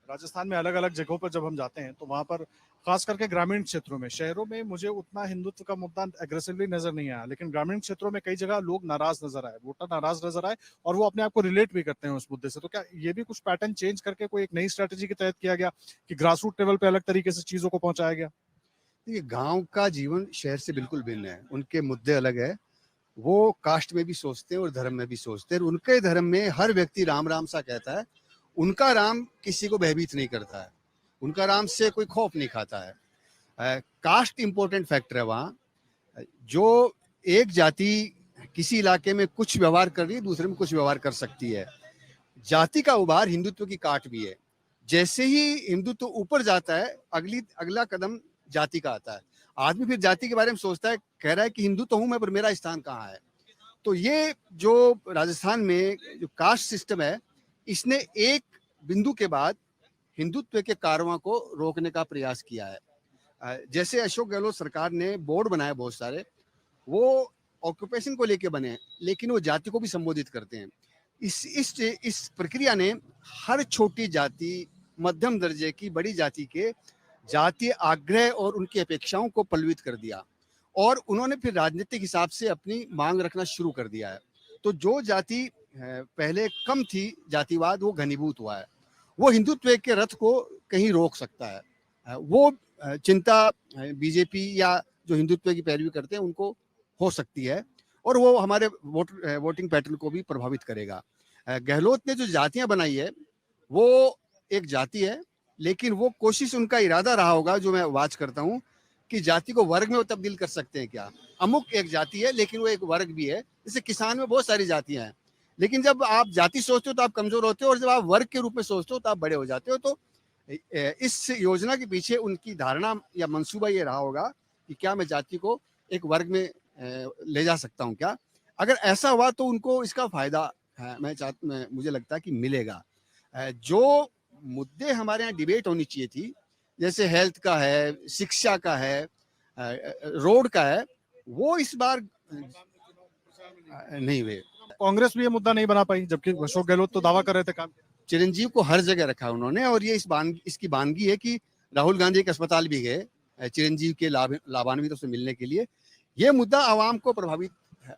राजस्थान में अलग अलग जगहों पर जब हम जाते हैं तो वहां पर खास करके ग्रामीण क्षेत्रों में, शहरों में मुझे उतना हिंदुत्व का मुद्दा एग्रेसिवली नजर नहीं आया, लेकिन ग्रामीण क्षेत्रों में कई जगह लोग नाराज नजर आए, वोटर नाराज नजर आए, और वो अपने आप को रिलेट भी करते हैं उस मुद्दे से। तो क्या ये भी कुछ पैटर्न चेंज करके कोई एक नई स्ट्रेटेजी के तहत किया गया कि ग्रास रूट लेवल पे अलग तरीके से चीजों को पहुंचाया गया? ये गांव का जीवन शहर से बिल्कुल भिन्न है, उनके मुद्दे अलग है। वो कास्ट में भी सोचते हैं और धर्म में भी सोचते हैं। उनके धर्म में हर व्यक्ति राम राम सा कहता है। उनका राम किसी को भयभीत नहीं करता है, उनका राम से कोई खौफ नहीं खाता है। कास्ट इंपॉर्टेंट फैक्टर है वहाँ। जो एक जाति किसी इलाके में कुछ व्यवहार कर रही है, दूसरे में कुछ व्यवहार कर सकती है। जाति का उभार हिंदुत्व की काट भी है। जैसे ही हिंदुत्व ऊपर जाता है, अगला कदम जाति का आता है। आदमी फिर जाति के बारे में सोचता है, कह रहा है कि हिंदू तो हूं मैं पर मेरा स्थान कहाँ है। तो ये जो राजस्थान में जो कास्ट सिस्टम है, इसने एक बिंदु के बाद हिंदुत्व के कारवां को रोकने का प्रयास किया है। जैसे अशोक गहलोत सरकार ने बोर्ड बनाए बहुत सारे, वो ऑक्यूपेशन को लेके बने, लेकिन वो जाति को भी संबोधित करते हैं। इस प्रक्रिया ने हर छोटी जाति, मध्यम दर्जे की, बड़ी जाति के जातीय आग्रह और उनकी अपेक्षाओं को पल्लवित कर दिया और उन्होंने फिर राजनीतिक हिसाब से अपनी मांग रखना शुरू कर दिया है। तो जो जाति पहले कम थी, जातिवाद, वो घनीभूत हुआ है। वो हिंदुत्व के रथ को कहीं रोक सकता है। वो चिंता बीजेपी या जो हिंदुत्व की पैरवी करते हैं उनको हो सकती है और वो हमारे वोटिंग पैटर्न को भी प्रभावित करेगा। गहलोत ने जो जातियां बनाई है वो एक जाति है, लेकिन वो कोशिश, उनका इरादा रहा होगा, जो मैं वाच करता हूँ, कि जाति को वर्ग में वो तब्दील कर सकते हैं क्या। अमुक एक जाति है लेकिन वो एक वर्ग भी है। जैसे किसान में बहुत सारी जातियां हैं, लेकिन जब आप जाति सोचते हो तो आप कमजोर होते हो और जब आप वर्ग के रूप में सोचते हो तो आप बड़े हो जाते हो। तो इस योजना के पीछे उनकी धारणा या मंसूबा ये रहा होगा कि क्या मैं जाति को एक वर्ग में ले जा सकता हूँ क्या। अगर ऐसा हुआ तो उनको इसका फायदा मुझे लगता है कि मिलेगा। जो मुद्दे हमारे यहाँ डिबेट होनी चाहिए थी, जैसे हेल्थ का है, शिक्षा का है, रोड का है, वो इस बार नहीं हुए। कांग्रेस भी ये मुद्दा नहीं बना पाई, जबकि अशोक गहलोत तो दावा कर रहे थे काम। चिरंजीव को हर जगह रखा उन्होंने और ये इसकी बानगी है कि राहुल गांधी के अस्पताल भी गए चिरंजीव के लाभान्वितों से मिलने के लिए। ये मुद्दा आवाम को प्रभावित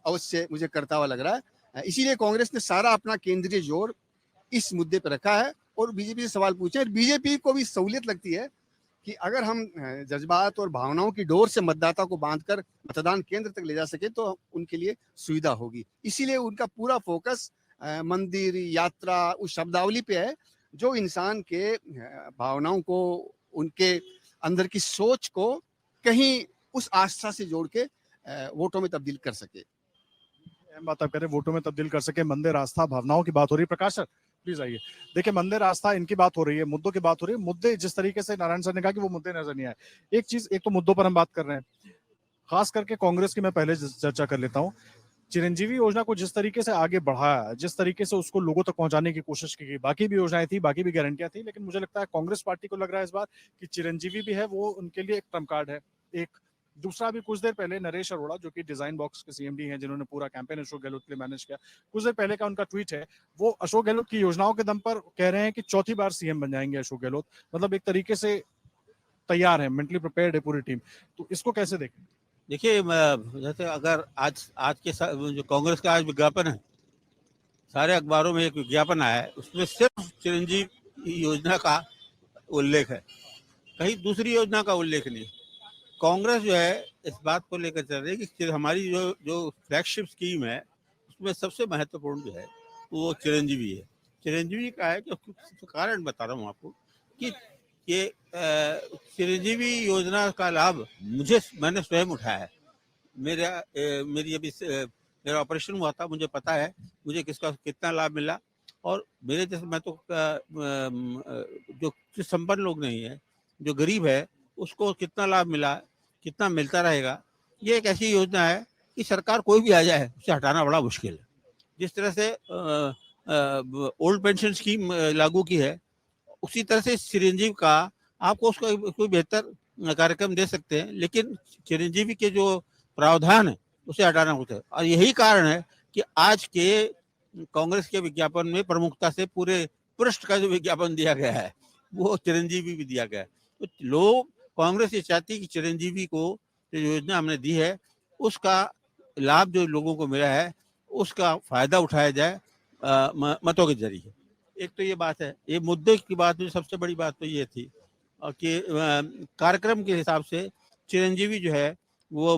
अवश्य मुझे करता हुआ लग रहा है। इसीलिए कांग्रेस ने सारा अपना केंद्रीय जोर इस मुद्दे पर रखा है और बीजेपी से सवाल पूछे। बीजेपी को भी सहूलियत लगती है कि अगर हम जज्बात और भावनाओं की डोर से मतदाता को बांधकर मतदान केंद्र तक ले जा सके तो उनके लिए सुविधा होगी। इसीलिए उनका पूरा फोकस मंदिर, यात्रा, उस शब्दावली पे है जो इंसान के भावनाओं को, उनके अंदर की सोच को कहीं उस आस्था से जोड़ के वोटों में तब्दील कर सके। अहम बात आप कह रहे हैं, वोटों में तब्दील कर सके। मंदिर, आस्था, भावनाओं की बात हो रही है। प्रकाश सर प्लीज आइए। देखिए, मंदिर, आस्था, इनकी बात हो रही है, मुद्दों की बात हो रही है। मुद्दे जिस तरीके से नारायण सर ने कहा कि वो मुद्दे नजर नहीं आए। एक तो मुद्दों पर हम बात कर रहे हैं, खास करके कांग्रेस की मैं पहले चर्चा कर लेता हूँ। चिरंजीवी योजना को जिस तरीके से आगे बढ़ाया, जिस तरीके से उसको लोगों तक पहुंचाने की कोशिश की गई, बाकी भी योजनाएं थी, बाकी भी गारंटियां थी, लेकिन मुझे लगता है कांग्रेस पार्टी को लग रहा है इस बार कि चिरंजीवी भी है वो उनके लिए एक ट्रम्प कार्ड है। एक दूसरा भी कुछ देर पहले नरेश अरोड़ा, जो कि डिजाइन बॉक्स के सीएमडी हैं, जिन्होंने पूरा कैंपेन अशोक गहलोत के लिए मैनेज किया, कुछ देर पहले का उनका ट्वीट है, वो अशोक गहलोत की योजनाओं के दम पर कह रहे हैं कि चौथी बार सीएम बन जाएंगे अशोक गहलोत। मतलब एक तरीके से तैयार है, मेंटली प्रिपेयर्ड है पूरी टीम। तो इसको कैसे देखें? देखिए, जैसे अगर आज के जो कांग्रेस का आज विज्ञापन है, सारे अखबारों में एक विज्ञापन आया है, उसमें सिर्फ चिरंजीव योजना का उल्लेख है, कहीं दूसरी योजना का उल्लेख नहीं। कांग्रेस जो है इस बात को लेकर चल रही है कि हमारी जो फ्लैगशिप स्कीम है उसमें सबसे महत्वपूर्ण जो है वो चिरंजीवी है। चिरंजीवी का है कि कारण बता रहा हूँ आपको कि ये चिरंजीवी योजना का लाभ मैंने स्वयं उठाया है। मेरा ऑपरेशन हुआ था, मुझे पता है मुझे किसका कितना लाभ मिला। और मेरे जैसे मैं तो जो संपन्न लोग नहीं है, जो गरीब है, उसको कितना लाभ मिला, कितना मिलता रहेगा। ये एक ऐसी योजना है कि सरकार कोई भी आ जाए उसे हटाना बड़ा मुश्किल है। जिस तरह से ओल्ड पेंशन स्कीम लागू की है, उसी तरह से चिरंजीव का आपको उसका कोई बेहतर कार्यक्रम दे सकते हैं, लेकिन चिरंजीवी के जो प्रावधान है उसे हटाना होता है। और यही कारण है कि आज के कांग्रेस के विज्ञापन में प्रमुखता से पूरे पृष्ठ का जो विज्ञापन दिया गया है वो चिरंजीवी भी दिया गया है। तो लोग, कांग्रेस ये चाहती है कि चिरंजीवी को जो योजना हमने दी है उसका लाभ जो लोगों को मिला है उसका फायदा उठाया जाए मतों के जरिए। एक तो ये बात है। ये मुद्दे की बात में सबसे बड़ी बात तो ये थी कि कार्यक्रम के हिसाब से चिरंजीवी जो है वो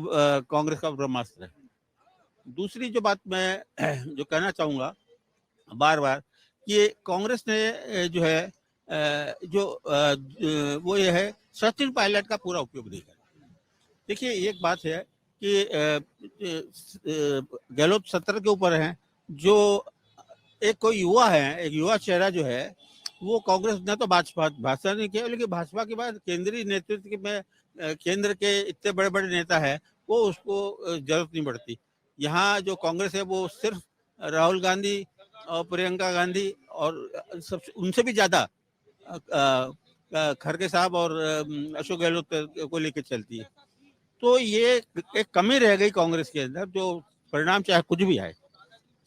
कांग्रेस का ब्रह्मास्त्र है। दूसरी जो बात मैं जो कहना चाहूँगा बार बार, कि कांग्रेस ने जो है वो ये है सचिन पायलट का पूरा उपयोग नहीं किया। देखिए, एक बात है कि गहलोत 17 के ऊपर हैं, जो एक कोई युवा है, एक युवा चेहरा जो है वो कांग्रेस ने तो भाषा नहीं किया, लेकिन भाजपा के बाद केंद्रीय नेतृत्व में केंद्र के इतने बड़े बड़े नेता है वो उसको जरूरत नहीं पड़ती। यहाँ जो कांग्रेस है वो सिर्फ राहुल गांधी और प्रियंका गांधी और सब उनसे भी ज्यादा खड़गे साहब और अशोक गहलोत को लेकर चलती है। तो ये एक कमी रह गई कांग्रेस के अंदर, जो परिणाम चाहे कुछ भी आए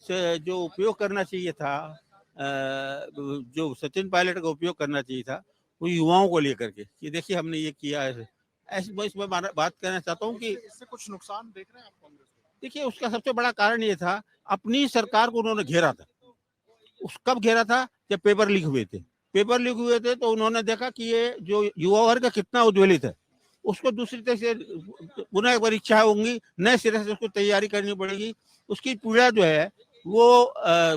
से जो उपयोग करना चाहिए था, जो सचिन पायलट का उपयोग करना चाहिए था वो युवाओं को लेकर के कि देखिए हमने ये किया है। ऐसे मैं इसमें बात करना चाहता हूँ कि इससे कुछ नुकसान देख रहे हैं आप कांग्रेस को? देखिए उसका सबसे बड़ा कारण ये था, अपनी सरकार को उन्होंने घेरा था। उस कब घेरा था? जब पेपर लीक हुए थे। पेपर लीक हुए थे तो उन्होंने देखा कि ये जो युवा वर्ग कितना उज्ज्वलित है, उसको दूसरी तरह से पुनः परीक्षा होंगी, नए सिरे से उसको तैयारी करनी पड़ेगी, उसकी पीड़ा जो है वो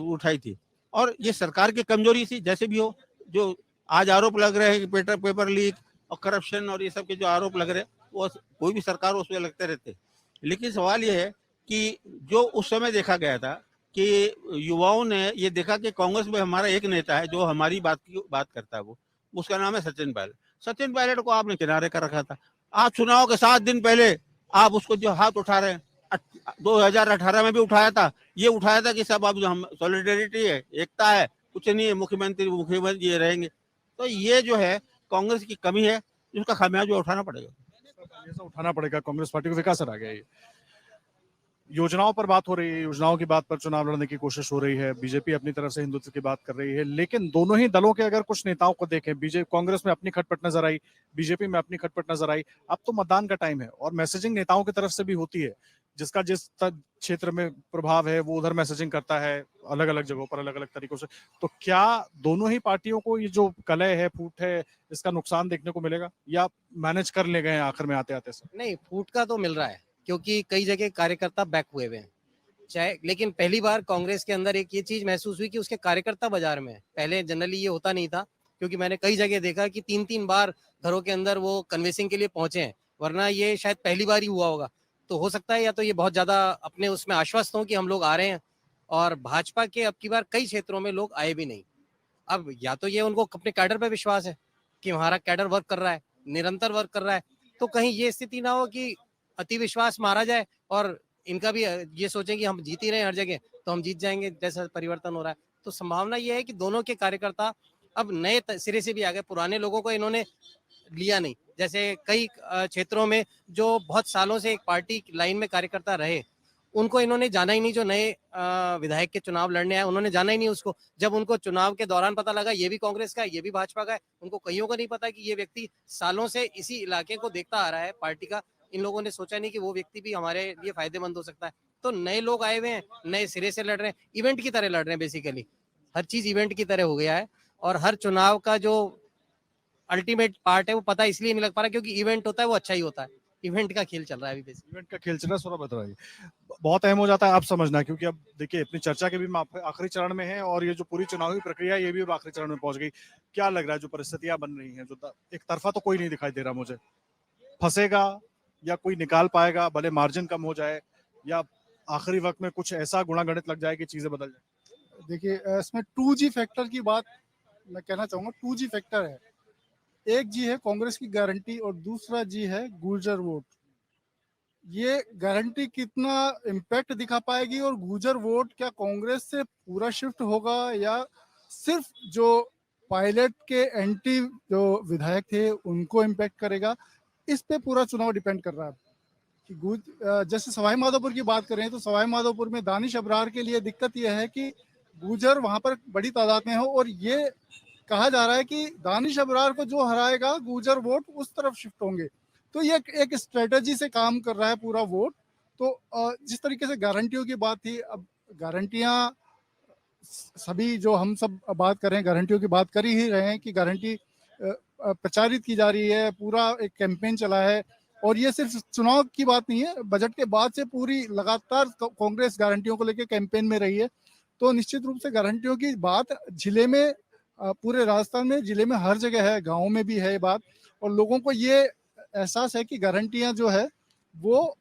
उठाई थी। और ये सरकार की कमजोरी थी। जैसे भी हो, जो आज आरोप लग रहे हैं कि पेपर लीक और करप्शन और ये सब के जो आरोप लग रहे हैं वो कोई भी सरकार उसमें लगते रहते। लेकिन सवाल ये है कि जो उस समय देखा गया था कि युवाओं ने ये देखा कि कांग्रेस में हमारा एक नेता है जो हमारी बात करता है, वो उसका नाम है सचिन पायलट। सचिन पायलट को आपने किनारे कर रखा था। आज चुनाव के 7 दिन पहले आप उसको जो हाथ उठा रहे हैं, 2018 में भी उठाया था, ये उठाया था कि सब अब हम सॉलिडेरिटी है, एकता है, कुछ नहीं है, मुख्यमंत्री ये रहेंगे। तो ये जो है कांग्रेस की कमी है, जिसका खामियाजा उठाना पड़ेगा। ऐसा उठाना पड़ेगा कांग्रेस पार्टी को, विकास आ गया। ये योजनाओं पर बात हो रही है, योजनाओं की बात पर चुनाव लड़ने की कोशिश हो रही है, बीजेपी अपनी तरफ से हिंदुत्व की बात कर रही है, लेकिन दोनों ही दलों के अगर कुछ नेताओं को देखें, बीजेपी कांग्रेस में अपनी खटपट नजर आई, बीजेपी में अपनी खटपट नजर आई। अब तो मतदान का टाइम है और मैसेजिंग नेताओं की तरफ से भी होती है, जिसका जिस क्षेत्र में प्रभाव है वो उधर मैसेजिंग करता है, अलग अलग जगहों पर अलग अलग तरीकों से। तो क्या दोनों ही पार्टियों को ये जो कलह है, फूट है, इसका नुकसान देखने को मिलेगा या मैनेज कर ले गए आखिर में आते आते से? नहीं, फूट का तो मिल रहा है क्योंकि कई जगह कार्यकर्ता बैक हुए हुए हैं चाहे, लेकिन पहली बार कांग्रेस के अंदर एक ये चीज महसूस हुई कि उसके कार्यकर्ता बाजार में है। पहले जनरली ये होता नहीं था, क्योंकि मैंने कई जगह देखा कि 3-3 बार घरों के अंदर वो कन्वेंसिंग के लिए पहुंचे हैं, वरना ये शायद पहली बार ही हुआ होगा। तो हो सकता है या तो ये बहुत ज्यादा अपने उसमें आश्वस्त हों कि हम लोग आ रहे हैं, और भाजपा के अब की बार कई क्षेत्रों में लोग आए भी नहीं। अब या तो ये उनको अपने कैडर पे विश्वास है कि हमारा कैडर वर्क कर रहा है, निरंतर वर्क कर रहा है, तो कहीं ये स्थिति ना हो कि अति विश्वास मारा जाए और इनका भी ये सोचें कि हम जीत ही रहे हैं हर जगह तो हम जीत जाएंगे, जैसा परिवर्तन हो रहा है। तो संभावना ये है कि दोनों के कार्यकर्ता अब नए सिरे से भी आ गए, पुराने लोगों को इन्होंने लिया नहीं। जैसे कई क्षेत्रों में जो बहुत सालों से एक पार्टी लाइन में कार्यकर्ता रहे, उनको इन्होंने जाना ही नहीं। जो नए विधायक के चुनाव लड़ने आए उन्होंने जाना ही नहीं उसको। जब उनको चुनाव के दौरान पता लगा ये भी कांग्रेस का है, ये भी भाजपा का है, उनको कईयों को नहीं पता कि ये व्यक्ति सालों से इसी इलाके को देखता आ रहा है पार्टी का। इन लोगों ने सोचा नहीं कि वो व्यक्ति भी हमारे लिए फायदेमंद हो सकता है। तो नए लोग आए हुए हैं, नए सिरे से लड़ रहे हैं, इवेंट की तरह लड़ रहे हैं। बेसिकली हर चीज इवेंट की तरह हो गया है, और हर चुनाव का जो अल्टीमेट पार्ट है वो पता इसलिए नहीं लग पा रहा क्योंकि इवेंट होता है वो अच्छा ही होता है। इवेंट का खेल चल रहा है अभी बेसिकली। इवेंट का खेल चल रहा है, बता रही बहुत अहम हो जाता है आप समझना, क्योंकि अब देखिए अपनी चर्चा के भी आखिरी चरण में है और ये जो पूरी चुनावी प्रक्रिया ये भी आखिरी चरण में पहुंच गई। क्या लग रहा है जो परिस्थितियां बन रही हैं, जो एक तरफा तो कोई नहीं दिखाई दे रहा मुझे, फंसेगा या कोई निकाल पाएगा, भले मार्जिन कम हो जाए, या आखिरी वक्त में कुछ ऐसा गुणागणित लग जाए कि चीजें बदल जाए? देखिए, इसमें 2G फैक्टर की बात मैं कहना चाहूंगा। 2G फैक्टर है, एक जी है कांग्रेस की गारंटी और दूसरा जी है गुर्जर वोट। ये गारंटी कितना इम्पैक्ट दिखा पाएगी और गुर्जर वोट क्या कांग्रेस से पूरा शिफ्ट होगा या सिर्फ जो पायलट के एंटी जो विधायक थे उनको इम्पैक्ट करेगा, इस पे पूरा चुनाव डिपेंड कर रहा है। कि जैसे सवाई माधोपुर की बात करें तो सवाई माधोपुर में दानिश अबरार के लिए दिक्कत यह है कि गुर्जर वहां पर बड़ी तादाद में हो, और ये कहा जा रहा है कि दानिश अबरार को जो हराएगा गुर्जर वोट उस तरफ शिफ्ट होंगे। तो ये एक स्ट्रेटजी से काम कर रहा है पूरा वोट। तो जिस तरीके से गारंटियों की बात थी, अब गारंटियां सभी जो हम सब बात कर रहे हैं गारंटियों की बात कर ही रहे हैं कि गारंटी प्रचारित की जा रही है, पूरा एक कैंपेन चला है। और ये सिर्फ चुनाव की बात नहीं है, बजट के बाद से पूरी लगातार कांग्रेस गारंटियों को लेकर कैंपेन में रही है। तो निश्चित रूप से गारंटियों की बात जिले में, पूरे राजस्थान में जिले में हर जगह है, गाँव में भी है ये बात, और लोगों को ये एहसास है कि गारंटियां जो है वो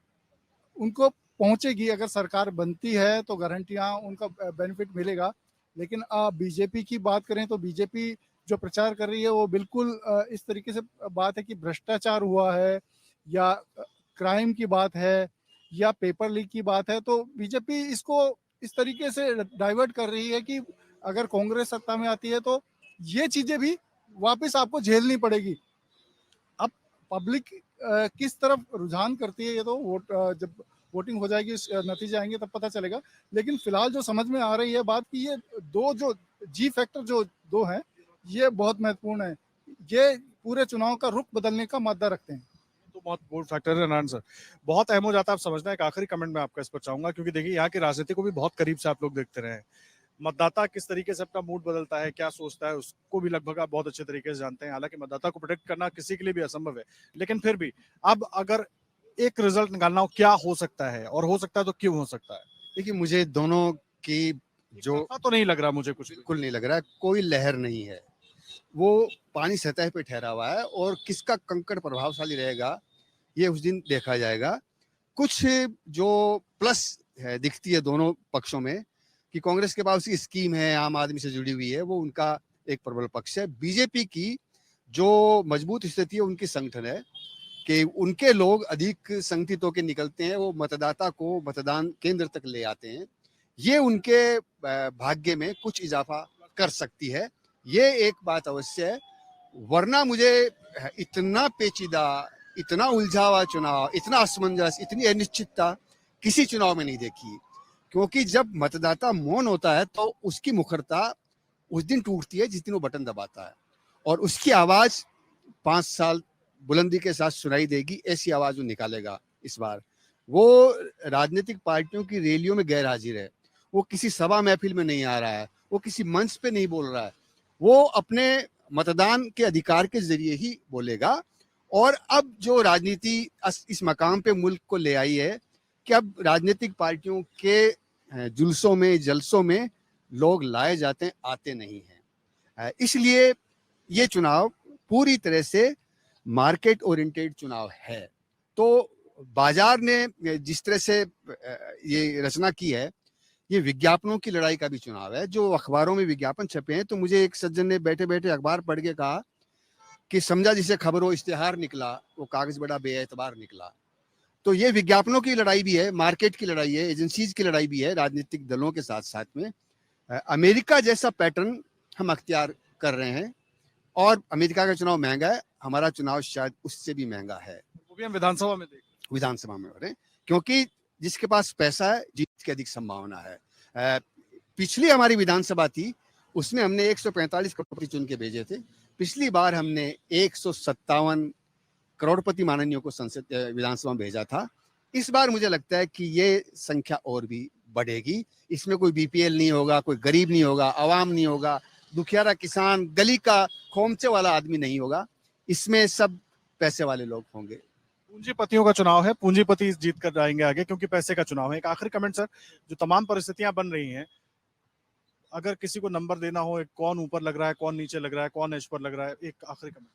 उनको पहुंचेगी। अगर सरकार बनती है तो गारंटियां उनका बेनिफिट मिलेगा। लेकिन बीजेपी की बात करें तो बीजेपी जो प्रचार कर रही है वो बिल्कुल इस तरीके से बात है कि भ्रष्टाचार हुआ है, या क्राइम की बात है या पेपर लीक की बात है, तो बीजेपी इसको इस तरीके से डाइवर्ट कर रही है कि अगर कांग्रेस सत्ता में आती है तो ये चीजें भी वापस आपको झेलनी पड़ेगी। अब पब्लिक किस तरफ रुझान करती है ये तो जब वोटिंग हो जाएगी, नतीजे आएंगे तब पता चलेगा। लेकिन फिलहाल जो समझ में आ रही है बात कि ये दो जो जी फैक्टर जो दो हैं ये बहुत महत्वपूर्ण है, ये पूरे चुनाव का रुख बदलने का मादा रखते हैं। तो बहुत बोल्ड फैक्टर है नारायण सर, बहुत अहम हो जाता है। आप समझना है, एक आखिरी कमेंट मैं आपका इस पर चाहूंगा, क्योंकि देखिए यहाँ की राजनीति को भी बहुत करीब से आप लोग देखते रहे हैं। मतदाता किस तरीके से अपना मूड बदलता है, क्या सोचता है, उसको भी लगभग आप बहुत अच्छे तरीके से जानते हैं। हालांकि मतदाता को प्रोटेक्ट करना किसी के लिए भी असंभव है, लेकिन फिर भी अब अगर एक रिजल्ट निकालना हो, क्या हो सकता है, और हो सकता है तो क्यों हो सकता है? देखिए, मुझे दोनों की जो ऐसा तो नहीं लग रहा मुझे कुछ भी। बिल्कुल नहीं लग रहा है, कोई लहर नहीं है, वो पानी सतह पे ठहरा हुआ है और किसका कंकड़ प्रभावशाली रहेगा ये उस दिन देखा जाएगा। कुछ जो प्लस है दिखती है दोनों पक्षों में कि कांग्रेस के पास उसकी स्कीम है, आम आदमी से जुड़ी हुई है, वो उनका एक प्रबल पक्ष है। बीजेपी की जो मजबूत स्थिति है उनकी संगठन है कि उनके लोग अधिक संगठित होकर निकलते हैं, वो मतदाता को मतदान केंद्र तक ले आते हैं। ये उनके भाग्य में कुछ इजाफा कर सकती है, ये एक बात अवश्य है। वरना मुझे इतना पेचीदा, इतना उलझा हुआ चुनाव, इतना असमंजस, इतनी अनिश्चितता किसी चुनाव में नहीं देखी। क्योंकि जब मतदाता मौन होता है तो उसकी मुखरता उस दिन टूटती है जिस दिन वो बटन दबाता है, और उसकी आवाज 5 साल बुलंदी के साथ सुनाई देगी, ऐसी आवाज वो निकालेगा। इस बार वो राजनीतिक पार्टियों की रैलियों में गैर हाजिर है, वो किसी सभा महफिल में नहीं आ रहा है, वो किसी मंच पे नहीं बोल रहा है, वो अपने मतदान के अधिकार के जरिए ही बोलेगा। और अब जो राजनीति इस मकाम पे मुल्क को ले आई है कि अब राजनीतिक पार्टियों के जुलसों में, जलसों में लोग लाए जाते हैं, आते नहीं हैं। इसलिए ये चुनाव पूरी तरह से मार्केट ओरिएंटेड चुनाव है। तो बाजार ने जिस तरह से ये रचना की है, ये विज्ञापनों की लड़ाई का भी चुनाव है। जो अखबारों में विज्ञापन छपे हैं, तो मुझे एक सज्जन ने बैठे बैठे अखबार पढ़ के कहा कि समझा जिसे खबर हो इश्तिहार निकला, वो कागज बड़ा बेएतबार निकला। तो ये विज्ञापनों की लड़ाई भी है, मार्केट की लड़ाई है, एजेंसीज की लड़ाई भी है राजनीतिक दलों के साथ साथ में। अमेरिका जैसा पैटर्न हम अख्तियार कर रहे हैं, और अमेरिका का चुनाव महंगा है, हमारा चुनाव शायद उससे भी महंगा है। वो भी हम विधानसभा में देखें, विधानसभा में हो रहे हैं, क्योंकि जिसके पास पैसा है जीत की अधिक संभावना है। पिछली हमारी विधानसभा थी, उसमें हमने 145 करोड़पति चुन के भेजे थे। पिछली बार हमने 157 करोड़पति माननीयों को संसद विधानसभा में भेजा था। इस बार मुझे लगता है कि ये संख्या और भी बढ़ेगी। इसमें कोई बीपीएल नहीं होगा, कोई गरीब नहीं होगा, आवाम नहीं होगा, दुखियारा किसान, गली का खोमचे वाला आदमी नहीं होगा। इसमें सब पैसे वाले लोग होंगे। पूंजीपतियों का चुनाव है, पूंजीपति जीत कर जाएंगे आगे, क्योंकि पैसे का चुनाव है। एक आखिरी कमेंट सर, जो तमाम परिस्थितियां बन रही हैं, अगर किसी को नंबर देना हो, एक कौन ऊपर लग रहा है, कौन नीचे लग रहा है, कौन एज पर लग रहा है, एक आखिरी कमेंट।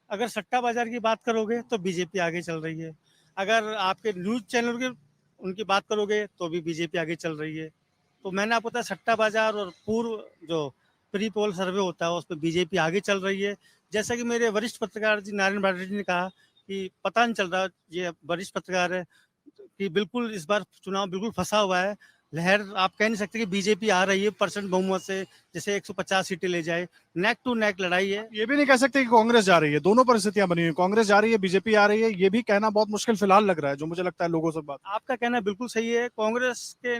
अगर सट्टा बाजार की बात करोगे तो बीजेपी आगे चल रही है। अगर आपके न्यूज चैनल की उनकी बात करोगे तो भी बीजेपी आगे चल रही है। तो मैंने आपको बताया, सट्टा बाजार और पूर्व जो प्री पोल सर्वे होता है उस पर बीजेपी आगे चल रही है। जैसा कि मेरे वरिष्ठ पत्रकार जी नारायण बाटी जी ने कहा कि पता नहीं चल रहा, ये वरिष्ठ पत्रकार है, कि बिल्कुल इस बार चुनाव बिल्कुल फंसा हुआ है। लहर आप कह नहीं सकते कि बीजेपी आ रही है परसेंट बहुमत से, जैसे 150 सीटें ले जाए। नेक टू नेक लड़ाई है। ये भी नहीं कह सकते कि कांग्रेस जा रही है, दोनों परिस्थितियां बनी हुई, कांग्रेस जा रही है, बीजेपी आ रही है, ये भी कहना बहुत मुश्किल फिलहाल लग रहा है, जो मुझे लगता है लोगों से बात। आपका कहना बिल्कुल सही है। कांग्रेस के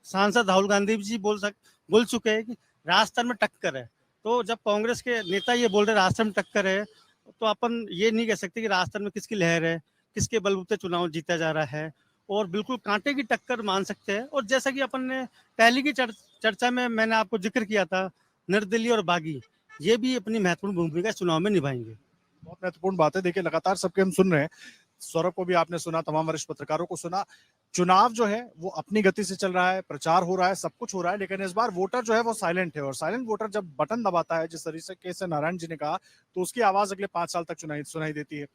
सांसद राहुल गांधी जी बोल चुके हैं कि राजस्थान में टक्कर है। तो जब कांग्रेस के नेता ये बोल रहे राजस्थान में टक्कर है, तो अपन ये नहीं कह सकते कि राजस्थान में किसकी लहर है, किसके बलबूते चुनाव जीता जा रहा है, और बिल्कुल कांटे की टक्कर मान सकते हैं। और जैसा कि अपन ने पहले की चर्चा में मैंने आपको जिक्र किया था, निर्दलीय और बागी ये भी अपनी महत्वपूर्ण भूमिका चुनाव में निभाएंगे। बहुत महत्वपूर्ण बात है। देखिए, लगातार सबके हम सुन रहे हैं, सौरभ को भी आपने सुना, तमाम वरिष्ठ पत्रकारों को सुना। चुनाव जो है वो अपनी गति से चल रहा है, प्रचार हो रहा है, सब कुछ हो रहा है, लेकिन इस बार वोटर जो है वो साइलेंट है। और साइलेंट वोटर जब बटन दबाता है, जिस तरीके से नारायण जी ने कहा, तो उसकी आवाज अगले 5 साल तक सुनाई देती है।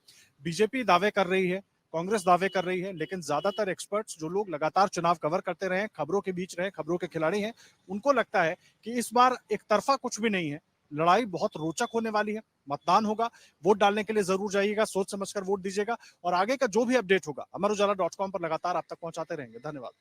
बीजेपी दावे कर रही है, कांग्रेस दावे कर रही है, लेकिन ज्यादातर एक्सपर्ट्स, जो लोग लगातार चुनाव कवर करते रहे, खबरों के बीच रहे, खबरों के खिलाड़ी हैं, उनको लगता है कि इस बार एक तरफा कुछ भी नहीं है। लड़ाई बहुत रोचक होने वाली है। मतदान होगा, वोट डालने के लिए जरूर जाइएगा, सोच समझकर वोट दीजिएगा और आगे का जो भी अपडेट होगा अमर उजाला .com पर लगातार आप तक पहुंचाते रहेंगे। धन्यवाद।